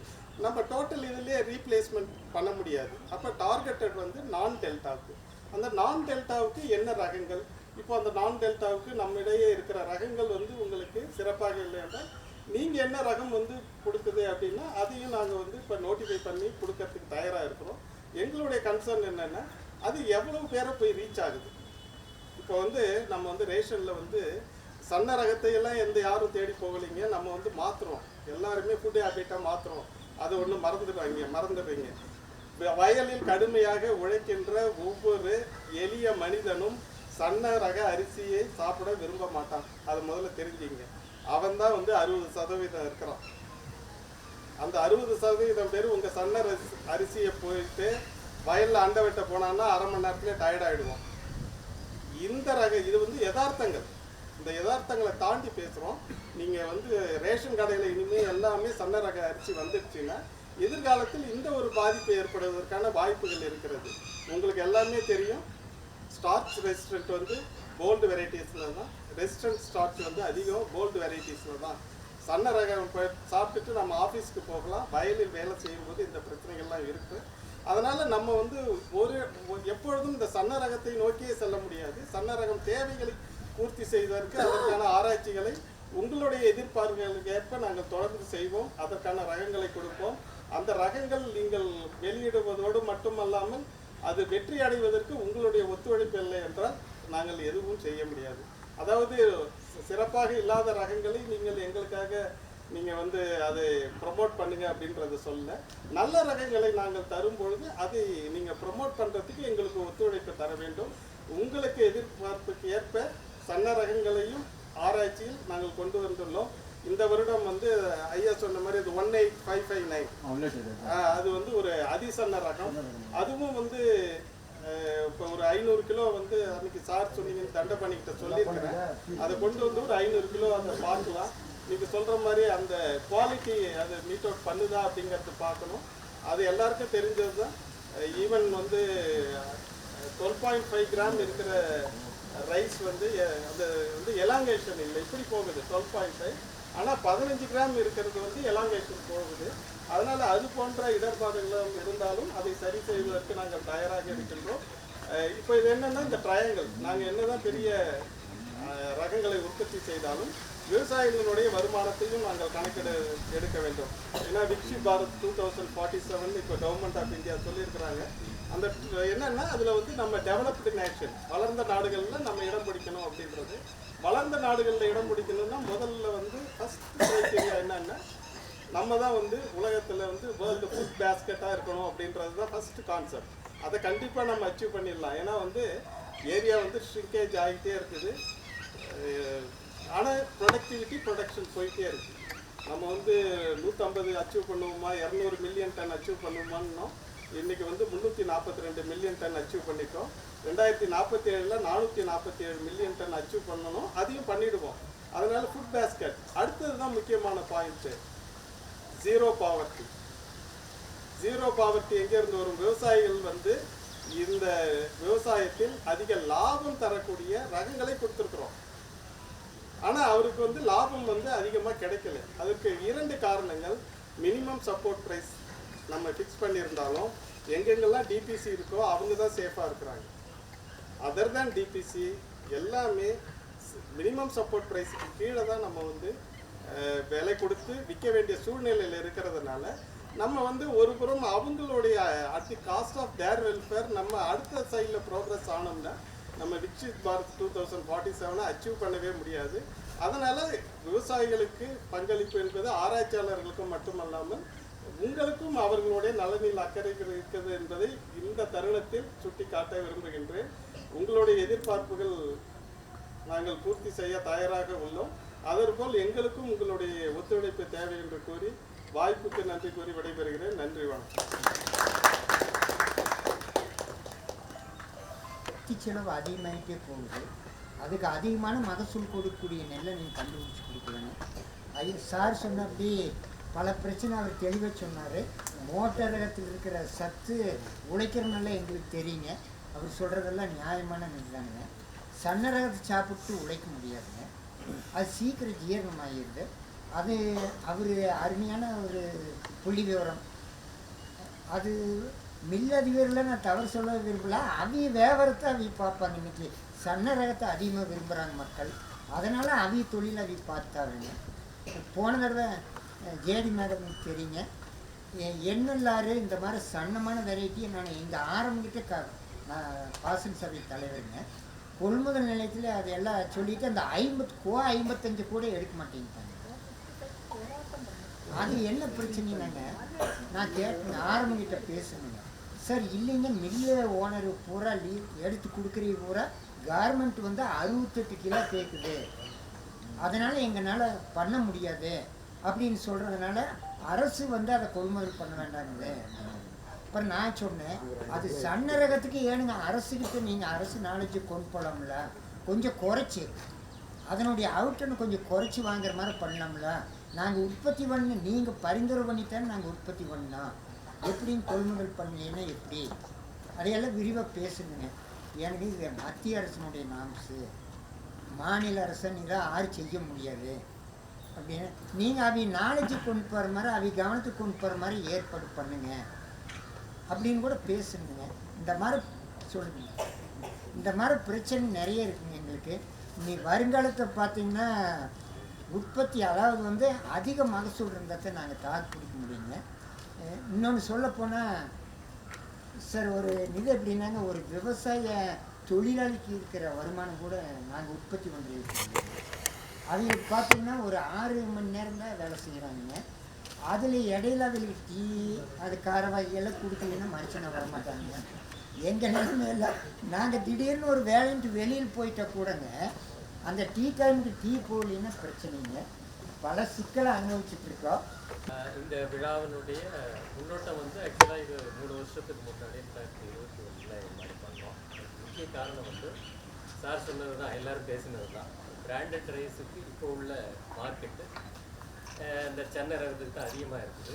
நம்ம டோட்டல் இதிலே ரீப்ளேஸ்மெண்ட் பண்ண முடியாது. அப்போ டார்கெட்டட் வந்து நான் டெல்டாவுக்கு. அந்த நான் டெல்டாவுக்கு என்ன ரகங்கள், இப்போ அந்த நான் டெல்டாவுக்கு நம்மிடையே இருக்கிற ரகங்கள் வந்து உங்களுக்கு சிறப்பாக இல்லை என்றால் நீங்கள் என்ன ரகம் வந்து கொடுக்குது அப்படின்னா அதையும் நாங்கள் வந்து இப்போ நோட்டிஃபை பண்ணி கொடுக்கறதுக்கு தயாராக இருக்கிறோம். எங்களுடைய கன்சர்ன் என்னென்னா அது எவ்வளவு பேரை போய் ரீச் ஆகுது. இப்போ வந்து நம்ம வந்து ரேஷனில் வந்து சன்ன ரகத்தையெல்லாம் யாரும் தேடி போகலைங்க, நம்ம வந்து மாற்றுறோம், எல்லாருமே ஃபுட் ஹேபிட்டாக மாற்றுறோம். அதை ஒன்று மறந்துடுறீங்க. வயலில் கடுமையாக உழைக்கின்ற ஒவ்வொரு எளிய மனிதனும் சன்ன ரக அரிசியை சாப்பிட விரும்ப மாட்டான். அதை முதல்ல தெரிஞ்சுங்க. அவன் தான் வந்து 60% இருக்கிறான். அந்த 60% பேர் உங்கள் சன்ன அரிசியை போயிட்டு வயலில் அண்டை வெட்ட போனான்னா அரை மணி நேரத்துலேயே டயர்ட் ஆகிடுவோம். இந்த ரக இது வந்து யதார்த்தங்கள். இந்த யதார்த்தங்களை தாண்டி பேசுகிறோம். நீங்கள் வந்து ரேஷன் கடையில் இனிமேல் எல்லாமே சன்ன ரக அரிசி வந்துடுச்சுன்னா எதிர்காலத்தில் இந்த ஒரு பாதிப்பு ஏற்படுவதற்கான வாய்ப்புகள் இருக்கிறது. உங்களுக்கு எல்லாமே தெரியும், ஸ்டார்ச் ரெசிஸ்டன்ட் வந்து போல்டு வெரைட்டிஸில் தான், ரெசிஸ்டன்ட் ஸ்டார்ச் வந்து அதிகம் போல்டு வெரைட்டிஸில் தான். சன்ன ரகம் சாப்பிட்டுட்டு நம்ம ஆஃபீஸ்க்கு போகலாம், வயலில் வேலை செய்யும்போது இந்த பிரச்சனைகள்லாம் இருக்குது. அதனால் நம்ம வந்து எப்பொழுதும் இந்த சன்ன ரகத்தை நோக்கியே செல்ல முடியாது. சன்ன ரகம் தேவைகளை பூர்த்தி செய்வதற்கு அதற்கான ஆராய்ச்சிகளை உங்களுடைய எதிர்பார்ப்புகளுக்கு ஏற்ப நாங்கள் தொடர்ந்து செய்வோம். அதற்கான ரகங்களை கொடுப்போம். அந்த ரகங்கள் நீங்கள் வெளியிடுவதோடு மட்டுமல்லாமல் அது வெற்றி அடைவதற்கு உங்களுடைய ஒத்துழைப்பு இல்லை என்றால் நாங்கள் எதுவும் செய்ய முடியாது. அதாவது சிறப்பாக இல்லாத ரகங்களை நீங்கள் எங்களுக்காக நீங்கள் வந்து அதை ப்ரொமோட் பண்ணுங்க அப்படின்றத சொல்ல, நல்ல ரகங்களை நாங்கள் தரும் பொழுது அதை நீங்கள் ப்ரொமோட் பண்ணுறதுக்கு எங்களுக்கு ஒத்துழைப்பு தர வேண்டும். உங்களுக்கு எதிர்பார்ப்புக்கு ஏற்ப சன்ன ரகங்களையும் ஆராய்ச்சியில் நாங்கள் கொண்டு வந்துள்ளோம். இந்த வருடம் வந்து ஐயா சொன்ன மாதிரி இது 18559 அது வந்து ஒரு அதிசன்ன ரகம். அதுவும் வந்து இப்போ ஒரு 500 கிலோ வந்து அன்னைக்கு சார் சொன்னீங்க தண்டபாணிக்கிட்ட சொல்லியிருக்கிறேன். அதை கொண்டு வந்து ஒரு 500 கிலோ அதை பார்க்கலாம். நீங்கள் சொல்கிற மாதிரி அந்த குவாலிட்டி அது மீட் அவுட் பண்ணுதா அப்படிங்கிறது பார்க்கணும். அது எல்லாருக்கும் தெரிஞ்சது தான். ஈவன் வந்து 12.5 கிராம் இருக்கிற ரைஸ் வந்து அது வந்து எலாங்கேஷன் இல்லை, இப்படி போகுது 12.5. ஆனால் 15 கிராம் இருக்கிறது வந்து எலாங்கேஷன் போகுது. அதனால் அது போன்ற இடர்பாடுகளும் இருந்தாலும் அதை சரி செய்வதற்கு நாங்கள் தயாராக இருக்கின்றோம். இப்போ இது என்னென்னா இந்த ட்ரையாங்கிள் நாங்கள் என்ன தான் பெரிய ரகங்களை உற்பத்தி செய்தாலும் விவசாயிகளுடைய வருமானத்தையும் நாங்கள் எடுக்க வேண்டும். ஏன்னா விக்ஷித் பாரத் 2047 இப்போ கவர்மெண்ட் ஆஃப் இந்தியா சொல்லியிருக்கிறாங்க. அந்த என்னென்னா அதில் வந்து நம்ம டெவலப்டு நேஷன், வளர்ந்த நாடுகளில் நம்ம இடம் பிடிக்கணும் அப்படின்றது. வளர்ந்த நாடுகளில் இடம் பிடிக்கணும்னா முதல்ல வந்து ஃபஸ்ட் க்ரைட்டீரியா என்னென்னா நம்ம தான் வந்து உலகத்தில் வந்து வேர்ல்டு ஃபுட் பேஸ்கெட்டாக இருக்கணும் அப்படின்றது தான் ஃபஸ்ட்டு கான்செப்ட். அதை கண்டிப்பாக நம்ம அச்சீவ் பண்ணிடலாம். ஏன்னா வந்து ஏரியா வந்து ஷ்ரிங்கேஜ் ஆகிட்டே இருக்குது. ஆனால் ப்ரொடக்ஷன் போயிட்டே இருக்குது. நம்ம வந்து 150 அச்சீவ் பண்ணுவோமா, 200 மில்லியன் டன் அச்சீவ் பண்ணுவோமான்னு இன்றைக்கி வந்து 342 மில்லியன் டன் அச்சீவ் பண்ணிட்டோம். 2047 447 மில்லியன் டன் அச்சீவ் பண்ணணும். அதையும் பண்ணிவிடுவோம். அதனால் ஃபுட் பேஸ்கெட் அடுத்தது தான் முக்கியமான point. Zero poverty. Zero poverty எங்கேருந்து வரும்? விவசாயிகள் வந்து இந்த விவசாயத்தில் அதிக லாபம் தரக்கூடிய ரகங்களை கொடுத்துருக்குறோம். ஆனால் அவருக்கு வந்து லாபம் வந்து அதிகமாக கிடைக்கல. அதுக்கு 2 காரணங்கள். மினிமம் சப்போர்ட் ப்ரைஸ் நம்ம ஃபிக்ஸ் பண்ணியிருந்தாலும் எங்கெங்கெல்லாம் டிபிசி இருக்கோ அவங்க தான் சேஃபாக இருக்கிறாங்க. அதர் தேன் டிபிசி எல்லாமே மினிமம் சப்போர்ட் ப்ரைஸுக்கு கீழே தான் நம்ம வந்து விலை கொடுத்து விற்க வேண்டிய சூழ்நிலையில் இருக்கிறதுனால நம்ம வந்து ஒரு புறம் அவங்களுடைய at the cost of their welfare நம்ம அடுத்த சைடில் ப்ரோக்ரஸ் ஆனோம்னா நம்ம விக்ஷித் பாரத் 2047 அச்சீவ் பண்ணவே முடியாது. அதனால் விவசாயிகளுக்கு பங்களிப்பு என்பது ஆராய்ச்சியாளர்களுக்கும் மட்டுமல்லாமல் உங்களுக்கும் அவர்களுடைய நலனில் அக்கறை இருக்கிறது என்பதை இந்த தருணத்தில் சுட்டி காட்ட விரும்புகின்றேன். உங்களுடைய எதிர்பார்ப்புகள் நாங்கள் பூர்த்தி செய்ய தயாராக உள்ளோம். அதற்போல் எங்களுக்கும் உங்களுடைய ஒத்துழைப்பு தேவை என்று கூறி வாய்ப்புக்கு நன்றி கூறி விடைபெறுகிறேன். நன்றி, வணக்கம். செலவு அதிகமாகிட்டே போகுது. அதுக்கு அதிகமான மகசூல் கொடுக்கக்கூடிய நெல்லை நீங்கள் கண்டுபிடிச்சி கொடுக்கணும். அது சார் சொன்னபடி பல பிரச்சனை அவர் தெளிவாக சொன்னார். மோட்டார் ரகத்தில் இருக்கிற சத்து உழைக்கிற நெல்லை எங்களுக்கு தெரியுங்க. அவர் சொல்கிறதெல்லாம் நியாயமான நெல் தானுங்க. சன்ன ரகத்தை சாப்பிட்டு உழைக்க முடியாதுங்க. அது சீக்கிரம் ஜீரணமாகிடுது. அது அவர் அருமையான ஒரு புள்ளி விவரம். அது மில் அதிபரில் நான் தவறு சொல்ல விரும்பல. அவிய வியாபாரத்தை அவிய பார்ப்பாங்க. இன்றைக்கி சன்ன ரகத்தை அதிகமாக விரும்புகிறாங்க மக்கள். அதனால் அவிய தொழில் அவிய பார்த்தாருங்க. போன தடவை ஜேடி மேடம் தெரியுங்க, எண்ணெல்லாறு இந்த மாதிரி சன்னமான வெரைட்டியை நான் எங்கள் ஆரம்பிக்கிட்ட பாசன சபை தலைவருங்க. கொள்முதல் நிலையத்தில் அதெல்லாம் சொல்லிவிட்டு அந்த 55 கூட எடுக்க மாட்டேங்கிட்டாங்க. அது என்ன பிரச்சனைனாங்க, நான் கேட்டேன் ஆரம்பிக்கிட்ட பேசணுங்க. சார் இல்லைங்க, மில்லு ஓனர் பூரா எடுத்து கொடுக்குற பூரா கார்மெண்ட் வந்து 68 கிலோ கேட்குது, அதனால் எங்களால் பண்ண முடியாது அப்படின்னு சொல்கிறதுனால அரசு வந்து அதை கொள்முதல் பண்ண வேண்டாங்குது. அப்புறம் நான் சொன்னேன், அது சன்ன ரகத்துக்கு ஏனுங்க அரசுக்கிட்ட நீங்கள் அரசு நாலேஜ் கொண்டு போகலாம்ல, கொஞ்சம் குறைச்சி அதனுடைய அவுட்டனை கொஞ்சம் குறைச்சி வாங்குற மாதிரி பண்ணலாம்ல. நாங்கள் உற்பத்தி பண்ண நீங்கள் பரிந்துரை பண்ணித்தான் நாங்கள் உற்பத்தி பண்ணோம், எப்படின்னு கொள்முதல் பண்ணலைன்னா எப்படி, அதையெல்லாம் விரிவாக பேசுங்க. எனக்கு இது மத்திய அரசினுடைய நாம்ஸு, மாநில அரசை நீங்கள் யாரும் செய்ய முடியாது அப்படின்னு நீங்கள் அவை நாலேஜுக்கு கொண்டு போகிற மாதிரி அவை கவனத்துக்கு கொண்டு போகிற மாதிரி ஏற்பாடு பண்ணுங்க அப்படின்னு கூட பேசுங்க. இந்த மாதிரி சொல்லுங்க. இந்த மாதிரி பிரச்சனை நிறைய இருக்குங்க எங்களுக்கு. நீ வருங்காலத்தை பார்த்தீங்கன்னா உற்பத்தி அதாவது வந்து அதிக மகசூல் இருந்தால் நாங்கள் தாக்கு பிடிக்க முடியுங்க. இன்னொன்று சொல்லப்போனால் சார், ஒரு இது எப்படின்னாங்க, ஒரு விவசாய தொழிலாளிக்கு இருக்கிற வருமானம் கூட நாங்கள் உற்பத்தி பண்ணிருக்கோம். அவங்களுக்கு பார்த்தீங்கன்னா ஒரு 6 மணி நேரம் தான் வேலை செய்கிறாங்க. அதில் இடையில அவங்களுக்கு டீ அது காரவாய்கெல்லாம் கொடுக்கலன்னா மனுஷனை வரமாட்டாங்க. எங்கள் நிலைமையில நாங்கள் திடீர்னு ஒரு வேலைன்ட்டு வெளியில் போயிட்டால் கூடங்க அந்த டீ டைமுக்கு டீ போகலின்னா பிரச்சனைங்க. பல சிக்கலை அனுபவிச்சுட்ருக்கோம். இந்த விழாவினுடைய முன்னோட்டம் வந்து ஆக்சுவலாக இது 3 வருஷத்துக்கு முன்னாடி 2021 மாதிரி பண்ணோம். முக்கிய காரணம் வந்து சார் சொன்னது தான், எல்லோரும் பேசினது தான். பிராண்டட் ரைஸுக்கு இப்போ உள்ள மார்க்கெட்டு இந்த சென்னை ரகத்துக்கு தான் அதிகமாக இருக்குது.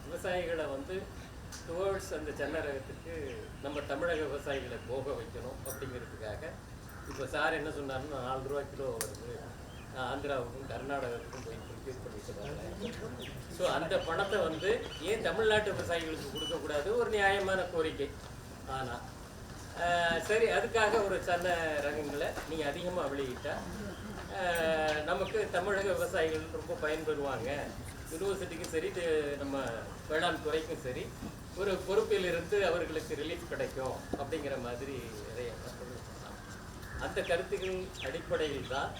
விவசாயிகளை வந்து டுவர்ட்ஸ் அந்த சென்னை ரகத்துக்கு நம்ம தமிழக விவசாயிகளை போக வைக்கணும் அப்படிங்கிறதுக்காக இப்போ சார் என்ன சொன்னார்னா 4 ரூபா கிலோ வருது, ஆந்திராவுக்கும் கர்நாடகத்துக்கும் போய் ப்ரொக்யூர் பண்ணிக்கிறாங்க. ஸோ அந்த பணத்தை வந்து ஏன் தமிழ்நாட்டு விவசாயிகளுக்கு கொடுக்கக்கூடாது, ஒரு நியாயமான கோரிக்கை. ஆனால் சரி, அதுக்காக ஒரு சன்ன ரகங்களை நீங்கள் அதிகமாக வெளியிட்டால் நமக்கு தமிழக விவசாயிகள் ரொம்ப பயன்பெறுவாங்க. யூனிவர்சிட்டிக்கும் சரி, நம்ம வேளாண் துறைக்கும் சரி, ஒரு பொறுப்பில் இருந்து அவர்களுக்கு ரிலீஃப் கிடைக்கும் அப்படிங்கிற மாதிரி நிறைய சொல்லலாம். அந்த கருத்துக்கள் அடிப்படையில் தான்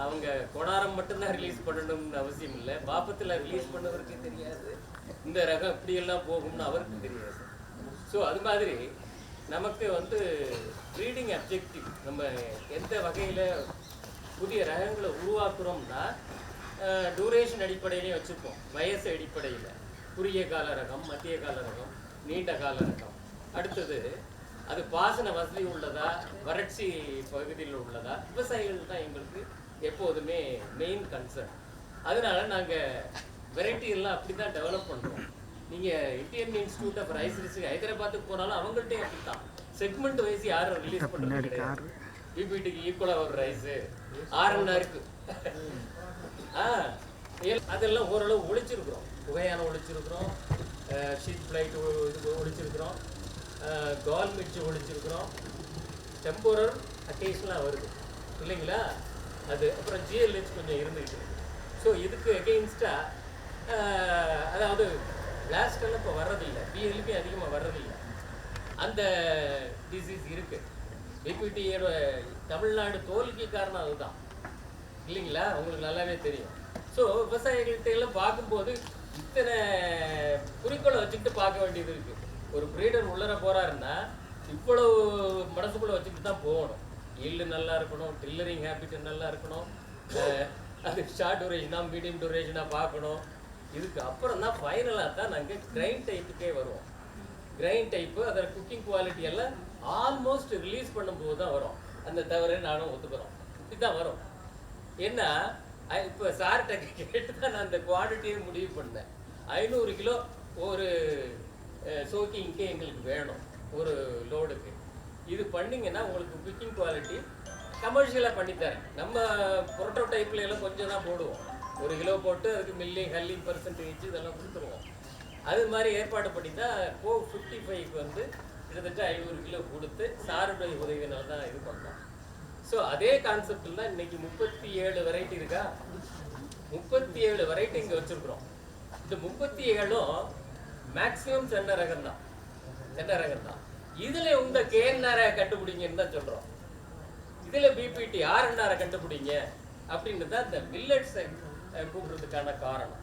அவங்க கொடாரம் மட்டும்தான் ரிலீஸ் பண்ணணும்னு அவசியம் இல்லை. பாப்பத்தில் ரிலீஸ் பண்ணவருக்கு தெரியாது இந்த ரகம் இப்படியெல்லாம் போகும்னு அவருக்கு தெரியாது. ஸோ அது மாதிரி நமக்கு வந்து ப்ரீடிங் அப்ஜெக்டிவ், நம்ம எந்த வகையில் புதிய ரகங்களை உருவாக்குறோம்னா டூரேஷன் அடிப்படையிலையும் வச்சுப்போம். வயசு அடிப்படையில் குறுகிய கால ரகம், மத்திய கால ரகம், நீண்ட கால ரகம். அடுத்தது அது பாசன வசதி உள்ளதா, வறட்சி பகுதியில் உள்ளதா, விவசாயிகள் தான் எங்களுக்கு எப்போதுமே மெயின் கன்சர்ன். அதனால நாங்கள் வெரைட்டி எல்லாம் அப்படி தான் டெவலப் பண்ணுறோம். நீங்கள் Indian institute of rice research ஹைதராபாத்துக்கு போனாலும் அவங்கள்ட்டே அப்படி தான் செக்மெண்ட் வைஸ் யாரும் ரிலீஸ் பண்ணுறது கிடையாது. பிபிடிக்கு ஈக்குவலாக ஒரு ரைஸு ஆர்என்ஆருக்கு அதெல்லாம் ஓரளவு ஒழிச்சிருக்கிறோம். புகையான ஒழிச்சிருக்கிறோம், ஷீட் பிளைட் இது ஒழிச்சிருக்கிறோம், கால் மிட்ச் ஒழிச்சிருக்கிறோம், டெம்போரர் அக்கேஷனலாக வருது இல்லைங்களா, அது அப்புறம் ஜிஎல்ஹெச் கொஞ்சம் இருந்துகிட்டு இருக்கு. ஸோ இதுக்கு எகெயின்ஸ்டாக அதாவது பிளாஸ்டெல்லாம் இப்போ வர்றதில்லை, பிஎல்பி அதிகமாக வர்றதில்லை, அந்த டிசீஸ் இருக்குது. பிபிடியோட தமிழ்நாடு தோல்விக்கு காரணம் அதுதான் இல்லைங்களா, உங்களுக்கு நல்லாவே தெரியும். ஸோ விவசாயிகள்கிட்ட எல்லாம் பார்க்கும்போது இத்தனை குறிக்கோளை வச்சுக்கிட்டு பார்க்க வேண்டியது இருக்குது. ஒரு ப்ரீடர் உள்ளர போகிறாருன்னா இவ்வளவு மனசுக்குள்ளே வச்சுக்கிட்டு தான் போகணும். ஈல்டு நல்லா இருக்கணும், ட்ரில்லரிங் ஹேபிட் நல்லா இருக்கணும், அது ஷார்ட் டூரேஷனாக மீடியம் டூரேஷனாக பார்க்கணும். இதுக்கு அப்புறம் தான் ஃபைனலாக தான் நாங்கள் கிரைண்ட் டைப்புக்கே வருவோம். கிரைண்ட் டைப்பு அதில் குக்கிங் குவாலிட்டி எல்லாம் ஆல்மோஸ்ட் ரிலீஸ் பண்ணும்போது தான் வரும். அந்த தவிர நானும் ஒத்துக்கிறோம், இதுதான் வரும். ஏன்னா இப்போ சார்கிட்ட கேட்டு தான் நான் அந்த குவான்டிட்டியை முடிவு பண்ணேன். 500 கிலோ ஒரு சோக்கிங்க்கே எங்களுக்கு வேணும் ஒரு லோடுக்கு. இது பண்ணிங்கன்னா உங்களுக்கு குக்கிங் குவாலிட்டி கமர்ஷியலாக பண்ணித்தரேன். நம்ம புரோட்டோடைப்ல எல்லாம் கொஞ்சம் தான் போடுவோம், 1 கிலோ போட்டு அதுக்கு மில்லிங் ஹல்லிங் பர்சன்டேஜ் இதெல்லாம் கொடுத்துருவோம். அது மாதிரி ஏற்பாடு பண்ணி தான் 455 வந்து கிட்டத்தட்ட 500 கிலோ கொடுத்து சாருடைய உதவியினால தான் இது பண்ணோம். ஸோ அதே கான்செப்டில் தான் இன்னைக்கு 37 வெரைட்டி இருக்கா, 37 வெரைட்டி இங்கே வச்சுருக்குறோம். இந்த 37ம் மேக்ஸிமம் சென்ன ரகம் தான். இதில் உங்கள் கேஎன்ஆரை கண்டுபிடிங்கன்னு தான் சொல்கிறோம். இதில் பிபிடி ஆர்என்ஆரை கண்டுபிடிங்க அப்படின்னு தான் இந்த மில்லட்ஸை கூப்பிட்றதுக்கான காரணம்.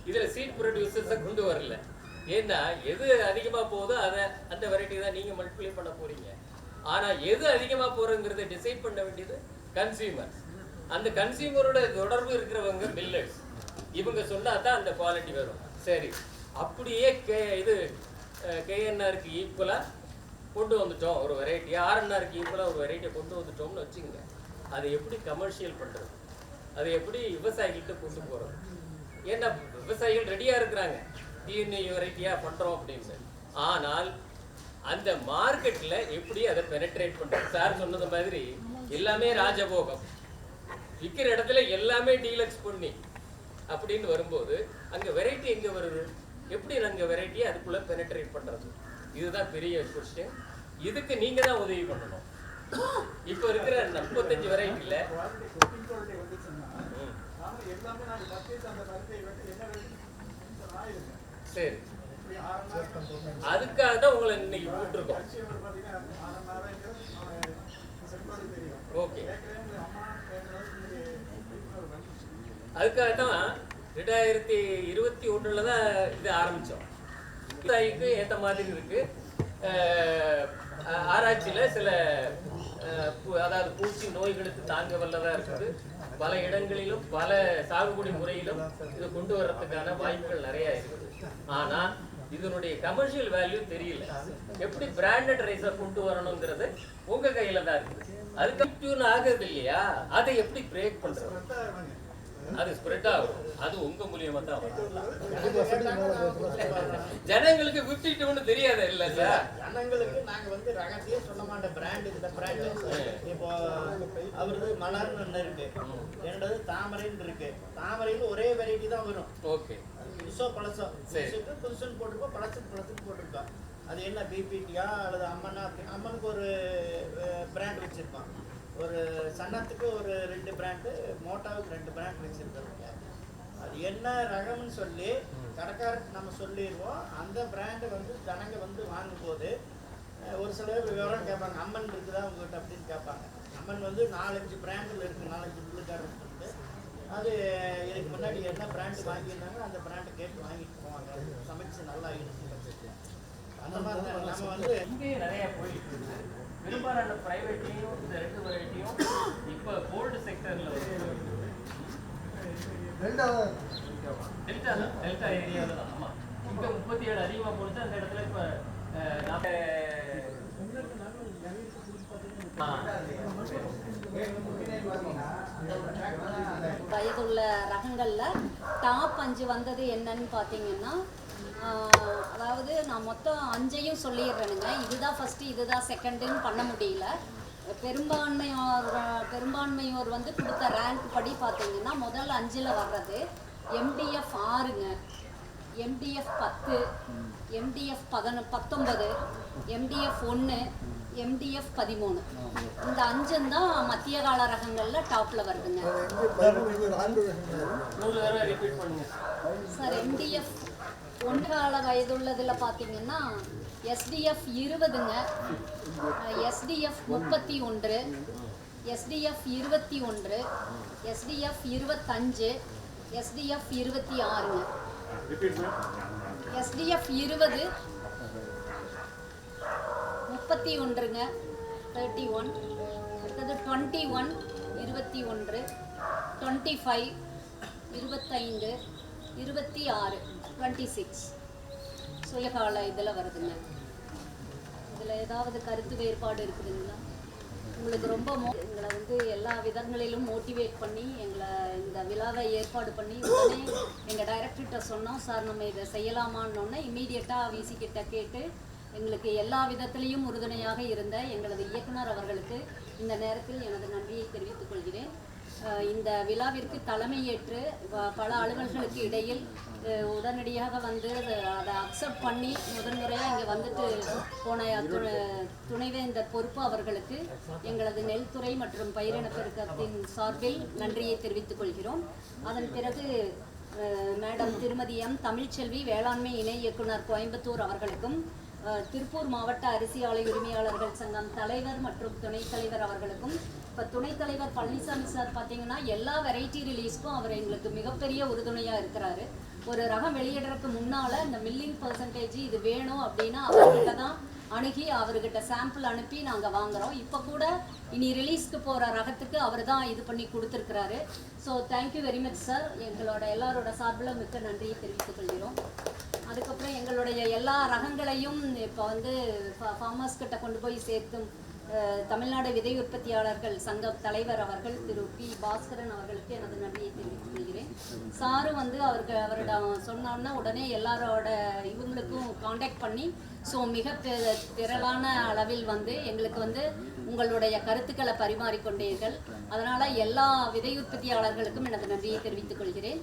இதில் சீட் ப்ரொடியூசர்ஸை கொண்டு வரல. ஏன்னா எது அதிகமாக போகுதோ அதை அந்த வெரைட்டி தான் நீங்கள் மல்டிப்ளை பண்ண போகிறீங்க. ஆனால் எது அதிகமாக போகிறோங்கிறத டிசைட் பண்ண வேண்டியது கன்சியூமர்ஸ். அந்த கன்சியூமரோட தொடர்பு இருக்கிறவங்க மில்லட்ஸ். இவங்க சொன்னால் தான் அந்த குவாலிட்டி வரும். சரி, அப்படியே கேஎன்ஆருக்கு ஈக்குவலாக கொண்டு வந்துட்டோம் ஒரு வெரைட்டி, ஆர்என்ஆருக்கு ஈக்குவலாக ஒரு வெரைட்டியை கொண்டு வந்துட்டோம்னு வச்சுக்கோங்க. அதை எப்படி கமர்ஷியல் பண்ணுறது, அதை எப்படி விவசாயிகிட்ட கொண்டு போகிறது? ஏன்னா விவசாயிகள் ரெடியாக இருக்கிறாங்க டிஎன்ஏ வெரைட்டியாக பண்ணுறோம் அப்படின்னு. ஆனால் அந்த மார்க்கெட்டில் எப்படி அதை பெனட்ரேட் பண்ணுறது? சார் சொன்னது மாதிரி எல்லாமே ராஜபோகம், விற்கிற இடத்துல எல்லாமே டீலக்ஸ் பண்ணி அப்படின்னு வரும்போது அங்கே வெரைட்டி எங்கே வருது? எப்படி நாங்கள் வெரைட்டியை அதுக்குள்ளே பெனட்ரேட் பண்ணுறது? இதுதான் பெரிய கொஸ்டின். இதுக்கு நீங்கள் தான் உதவி பண்ணணும். இப்போ இருக்கிற 35 வெரைட்டியில் சரி, அதுக்காக தான் உங்களை இன்னைக்கு கூப்பிட்டுருக்கோம். ஓகே, அதுக்காக தான் 2021 தான் இது ஆரம்பித்தோம். விவசாயிக்கு ஏற்ற மாதிரி இருக்கு. ஆராய்ச்சியில் சில அதாவது பூச்சி நோய்களுக்கு தாங்க வல்லதாக இருக்குது. பல இடங்களிலும் பல சாகுபடி முறையிலும் இதை கொண்டு வர்றதுக்கான வாய்ப்புகள் நிறையா இருக்குது. ஆனால் இதனுடைய கமர்ஷியல் வேல்யூ தெரியல. எப்படி பிராண்டட் ரைஸை கொண்டு வரணுங்கிறது உங்க கையில தான் இருக்குது. அதுக்கு டியூன் ஆகுது இல்லையா, அதை எப்படி பிரேக் பண்றது? அது ஸ்ப்ரெட் ஆகும், அது உங்க மூலியமா தான் வரும். ஜனங்களுக்கு 52 தெரியாது இல்ல சார். ஜனங்களுக்கு நாங்க வந்து ரகத்தையே சொல்ல மாட்டோம். பிராண்ட் இந்த பிராண்ட் இப்போ அவரது மலர்னு ஒன்று இருக்கு, என்னோடது தாமரைன்னு இருக்கு. தாமரையில் ஒரே வெரைட்டி தான் வரும். ஓகே, புதுசோ பழசோ, புதுசுன்னு போட்டிருக்கோம், பழசுன்னு போட்டிருக்கோம். அது என்ன பிபிடியா அல்லது அம்மனா? அம்மனுக்கு ஒரு பிராண்ட் வச்சிருக்கோம், ஒரு சன்னத்துக்கு ஒரு 2 பிராண்டு, மோட்டாவுக்கு 2 பிராண்ட் வச்சிருக்காங்க. அது என்ன ரகம்னு சொல்லி கடைக்காரருக்கு நம்ம சொல்லிடுவோம். அந்த பிராண்டு வந்து ஜனங்க வந்து வாங்கும்போது ஒரு சில விவரம் கேட்பாங்க, அம்மன் இருக்குதா உங்கள்கிட்ட அப்படின்னு கேட்பாங்க. அம்மன் வந்து 4-5 பிராண்டில் இருக்குது, 4-5 புள்ளுக்காரர் இருக்குது. அது இதுக்கு முன்னாடி என்ன பிராண்டு வாங்கியிருந்தாங்க அந்த பிராண்டை கேட்டு வாங்கிட்டு போவாங்க. சமைச்சு நல்லா இருக்கு. அந்த மாதிரி தான் நம்ம வந்து இங்கேயும் நிறைய போயிட்டு இருக்கு. பெரும்பாலான பிரைவேட்டையும் இந்த 2 வெரைட்டியும் இப்போ கோல்டு செக்டரில் டெல்டா ஏரியாவில் தான். ஆமாம், இங்கே 37 அதிகமாக போச்சு. அந்த இடத்துல இப்போ வயதுள்ள ரகங்களில் டாப் 5 வந்தது என்னன்னு பார்த்தீங்கன்னா, அதாவது நான் மொத்தம் 5ஐயும் சொல்லிடுறேனுங்க. இதுதான் ஃபஸ்ட்டு, இதுதான் செகண்டுன்னு பண்ண முடியல. பெரும்பான்மையோர் வந்து கொடுத்த ரேங்க் படி பார்த்தீங்கன்னா முதல் 5ல் வர்றது MDF 6ங்க, MDF 10, MDF 19, MDF 1, MDF 13. இந்த 5 தான் மத்திய கால ரகங்கள்ல டாப்ல வருதுங்க. சார் MDF 1 கால வயதுள்ளதுல பார்த்தீங்கன்னா SDF 20ங்க, SDF 31, SDF 21, SDF 25, SDF 26ங்க. SDF 20 31ங்க, 31, அடுத்தது 21, 21, 25, 25, 26, 26 சுயகால இதில் வருதுங்க. இதில் ஏதாவது கருத்து வேறுபாடு இருக்குதுங்களா? உங்களுக்கு ரொம்ப எங்களை வந்து எல்லா விதங்களிலும் மோட்டிவேட் பண்ணி எங்களை இந்த விழாவை ஏற்பாடு பண்ணி உடனே எங்கள் டைரக்டர்கிட்ட சொன்னோம். சார் நம்ம இதை செய்யலாமான்னொன்னே இம்மீடியட்டாக விசி கிட்ட கேட்டு எங்களுக்கு எல்லா விதத்திலையும் உறுதுணையாக இருந்த எங்களது இயக்குனர் அவர்களுக்கு இந்த நேரத்தில் எனது நன்றியை தெரிவித்துக் கொள்கிறேன். இந்த விழாவிற்கு தலைமையேற்று பல அலுவல்களுக்கு இடையில் உடனடியாக வந்து அதை அக்செப்ட் பண்ணி முதன்முறையாக இங்கே வந்துட்டு போன துணைவேந்தர் பொறுப்பு அவர்களுக்கு எங்களது நெல்துறை மற்றும் பயிரினப்பெருக்கத்தின் சார்பில் நன்றியை தெரிவித்துக் கொள்கிறோம். அதன் பிறகு மேடம் திருமதி M. தமிழ்ச்செல்வி வேளாண்மை இணை இயக்குனர் கோயம்புத்தூர் அவர்களுக்கும் திருப்பூர் மாவட்ட அரிசி ஆலை உரிமையாளர்கள் சங்கம் தலைவர் மற்றும் துணைத் தலைவர் அவர்களுக்கும், இப்போ துணைத் தலைவர் பழனிசாமி சார் பார்த்தீங்கன்னா எல்லா வெரைட்டி ரிலீஸ்க்கும் அவர் எங்களுக்கு மிகப்பெரிய உறுதுணையாக இருக்கிறாரு. ஒரு ரகம் வெளியிடறதுக்கு முன்னால் இந்த மில்லிங் பர்சன்டேஜ் இது வேணும் அப்படின்னா அவர்கிட்ட தான் அணுகி அவர்கிட்ட சாம்பிள் அனுப்பி நாங்கள் வாங்குகிறோம். இப்போ கூட இனி ரிலீஸ்க்கு போகிற ரகத்துக்கு அவர் தான் இது பண்ணி கொடுத்துருக்குறாரு. So thank you very much sir. எங்களோட எல்லாரோட சார்பில் மிக்க நன்றியை தெரிவித்துக் கொள்கிறோம். அதுக்கப்புறம் எங்களுடைய எல்லா ரகங்களையும் இப்போ வந்து ஃபார்மர்ஸ் கிட்ட கொண்டு போய் சேர்த்தும் தமிழ்நாடு விதை உற்பத்தியாளர்கள் சங்க தலைவர் அவர்கள் திரு P. பாஸ்கரன் அவர்களுக்கு எனது நன்றியை தெரிவித்துக் கொள்கிறேன். சாரும் வந்து அவரிடம் சொன்னோன்னா உடனே எல்லாரோட இவங்களுக்கும் காண்டாக்ட் பண்ணி ஸோ மிக திரளான அளவில் வந்து எங்களுக்கு வந்து உங்களுடைய கருத்துக்களை பரிமாறிக்கொண்டீர்கள். அதனால் எல்லா விதை உற்பத்தியாளர்களுக்கும் எனது நன்றியை தெரிவித்துக் கொள்கிறேன்.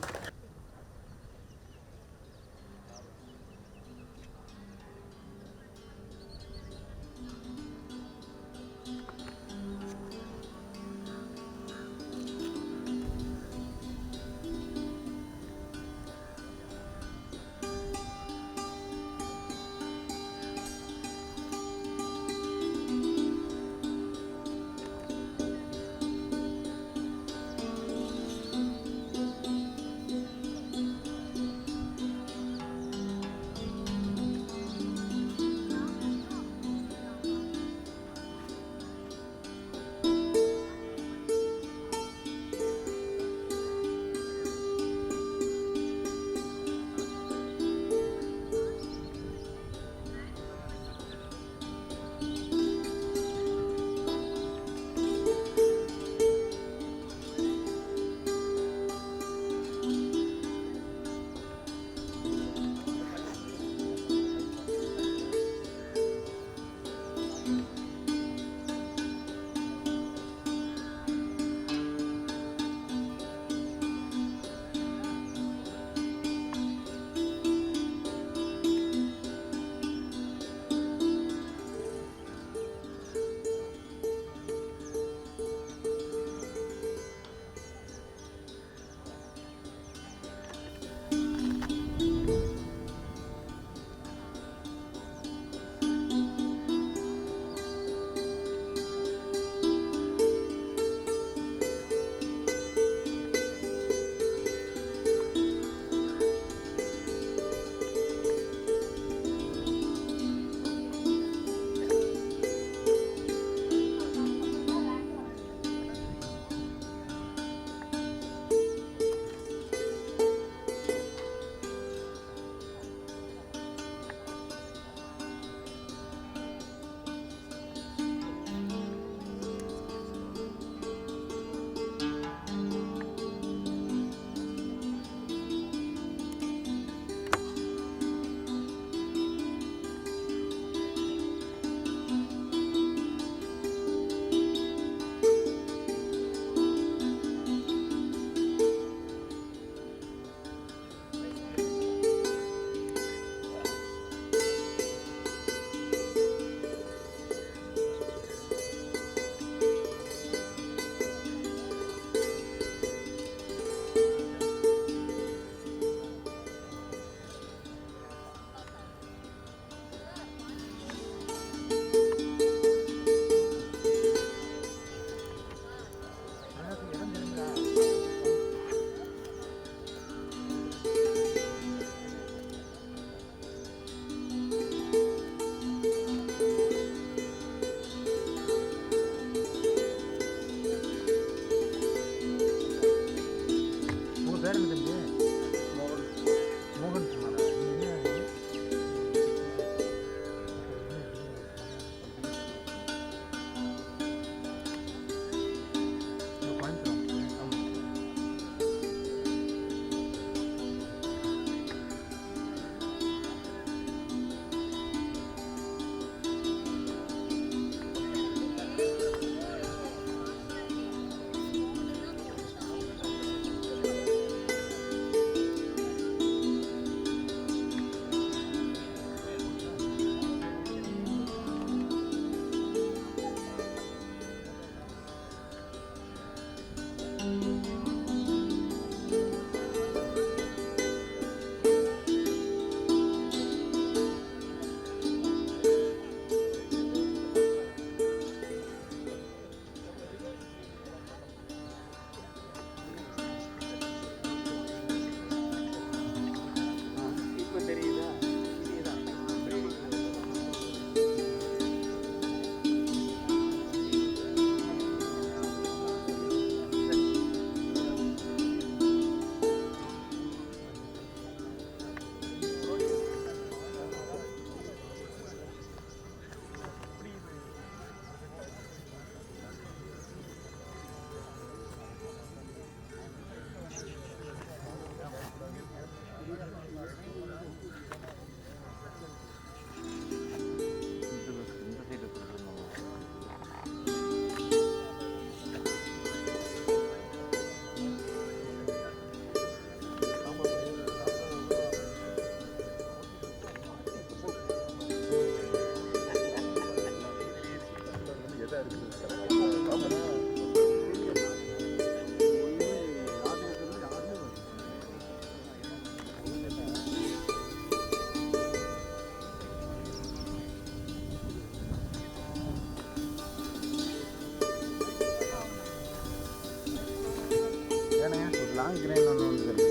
லாங் கிரைன் ஒன்று வந்துருக்கு.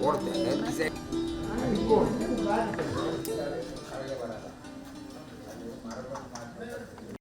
போடுது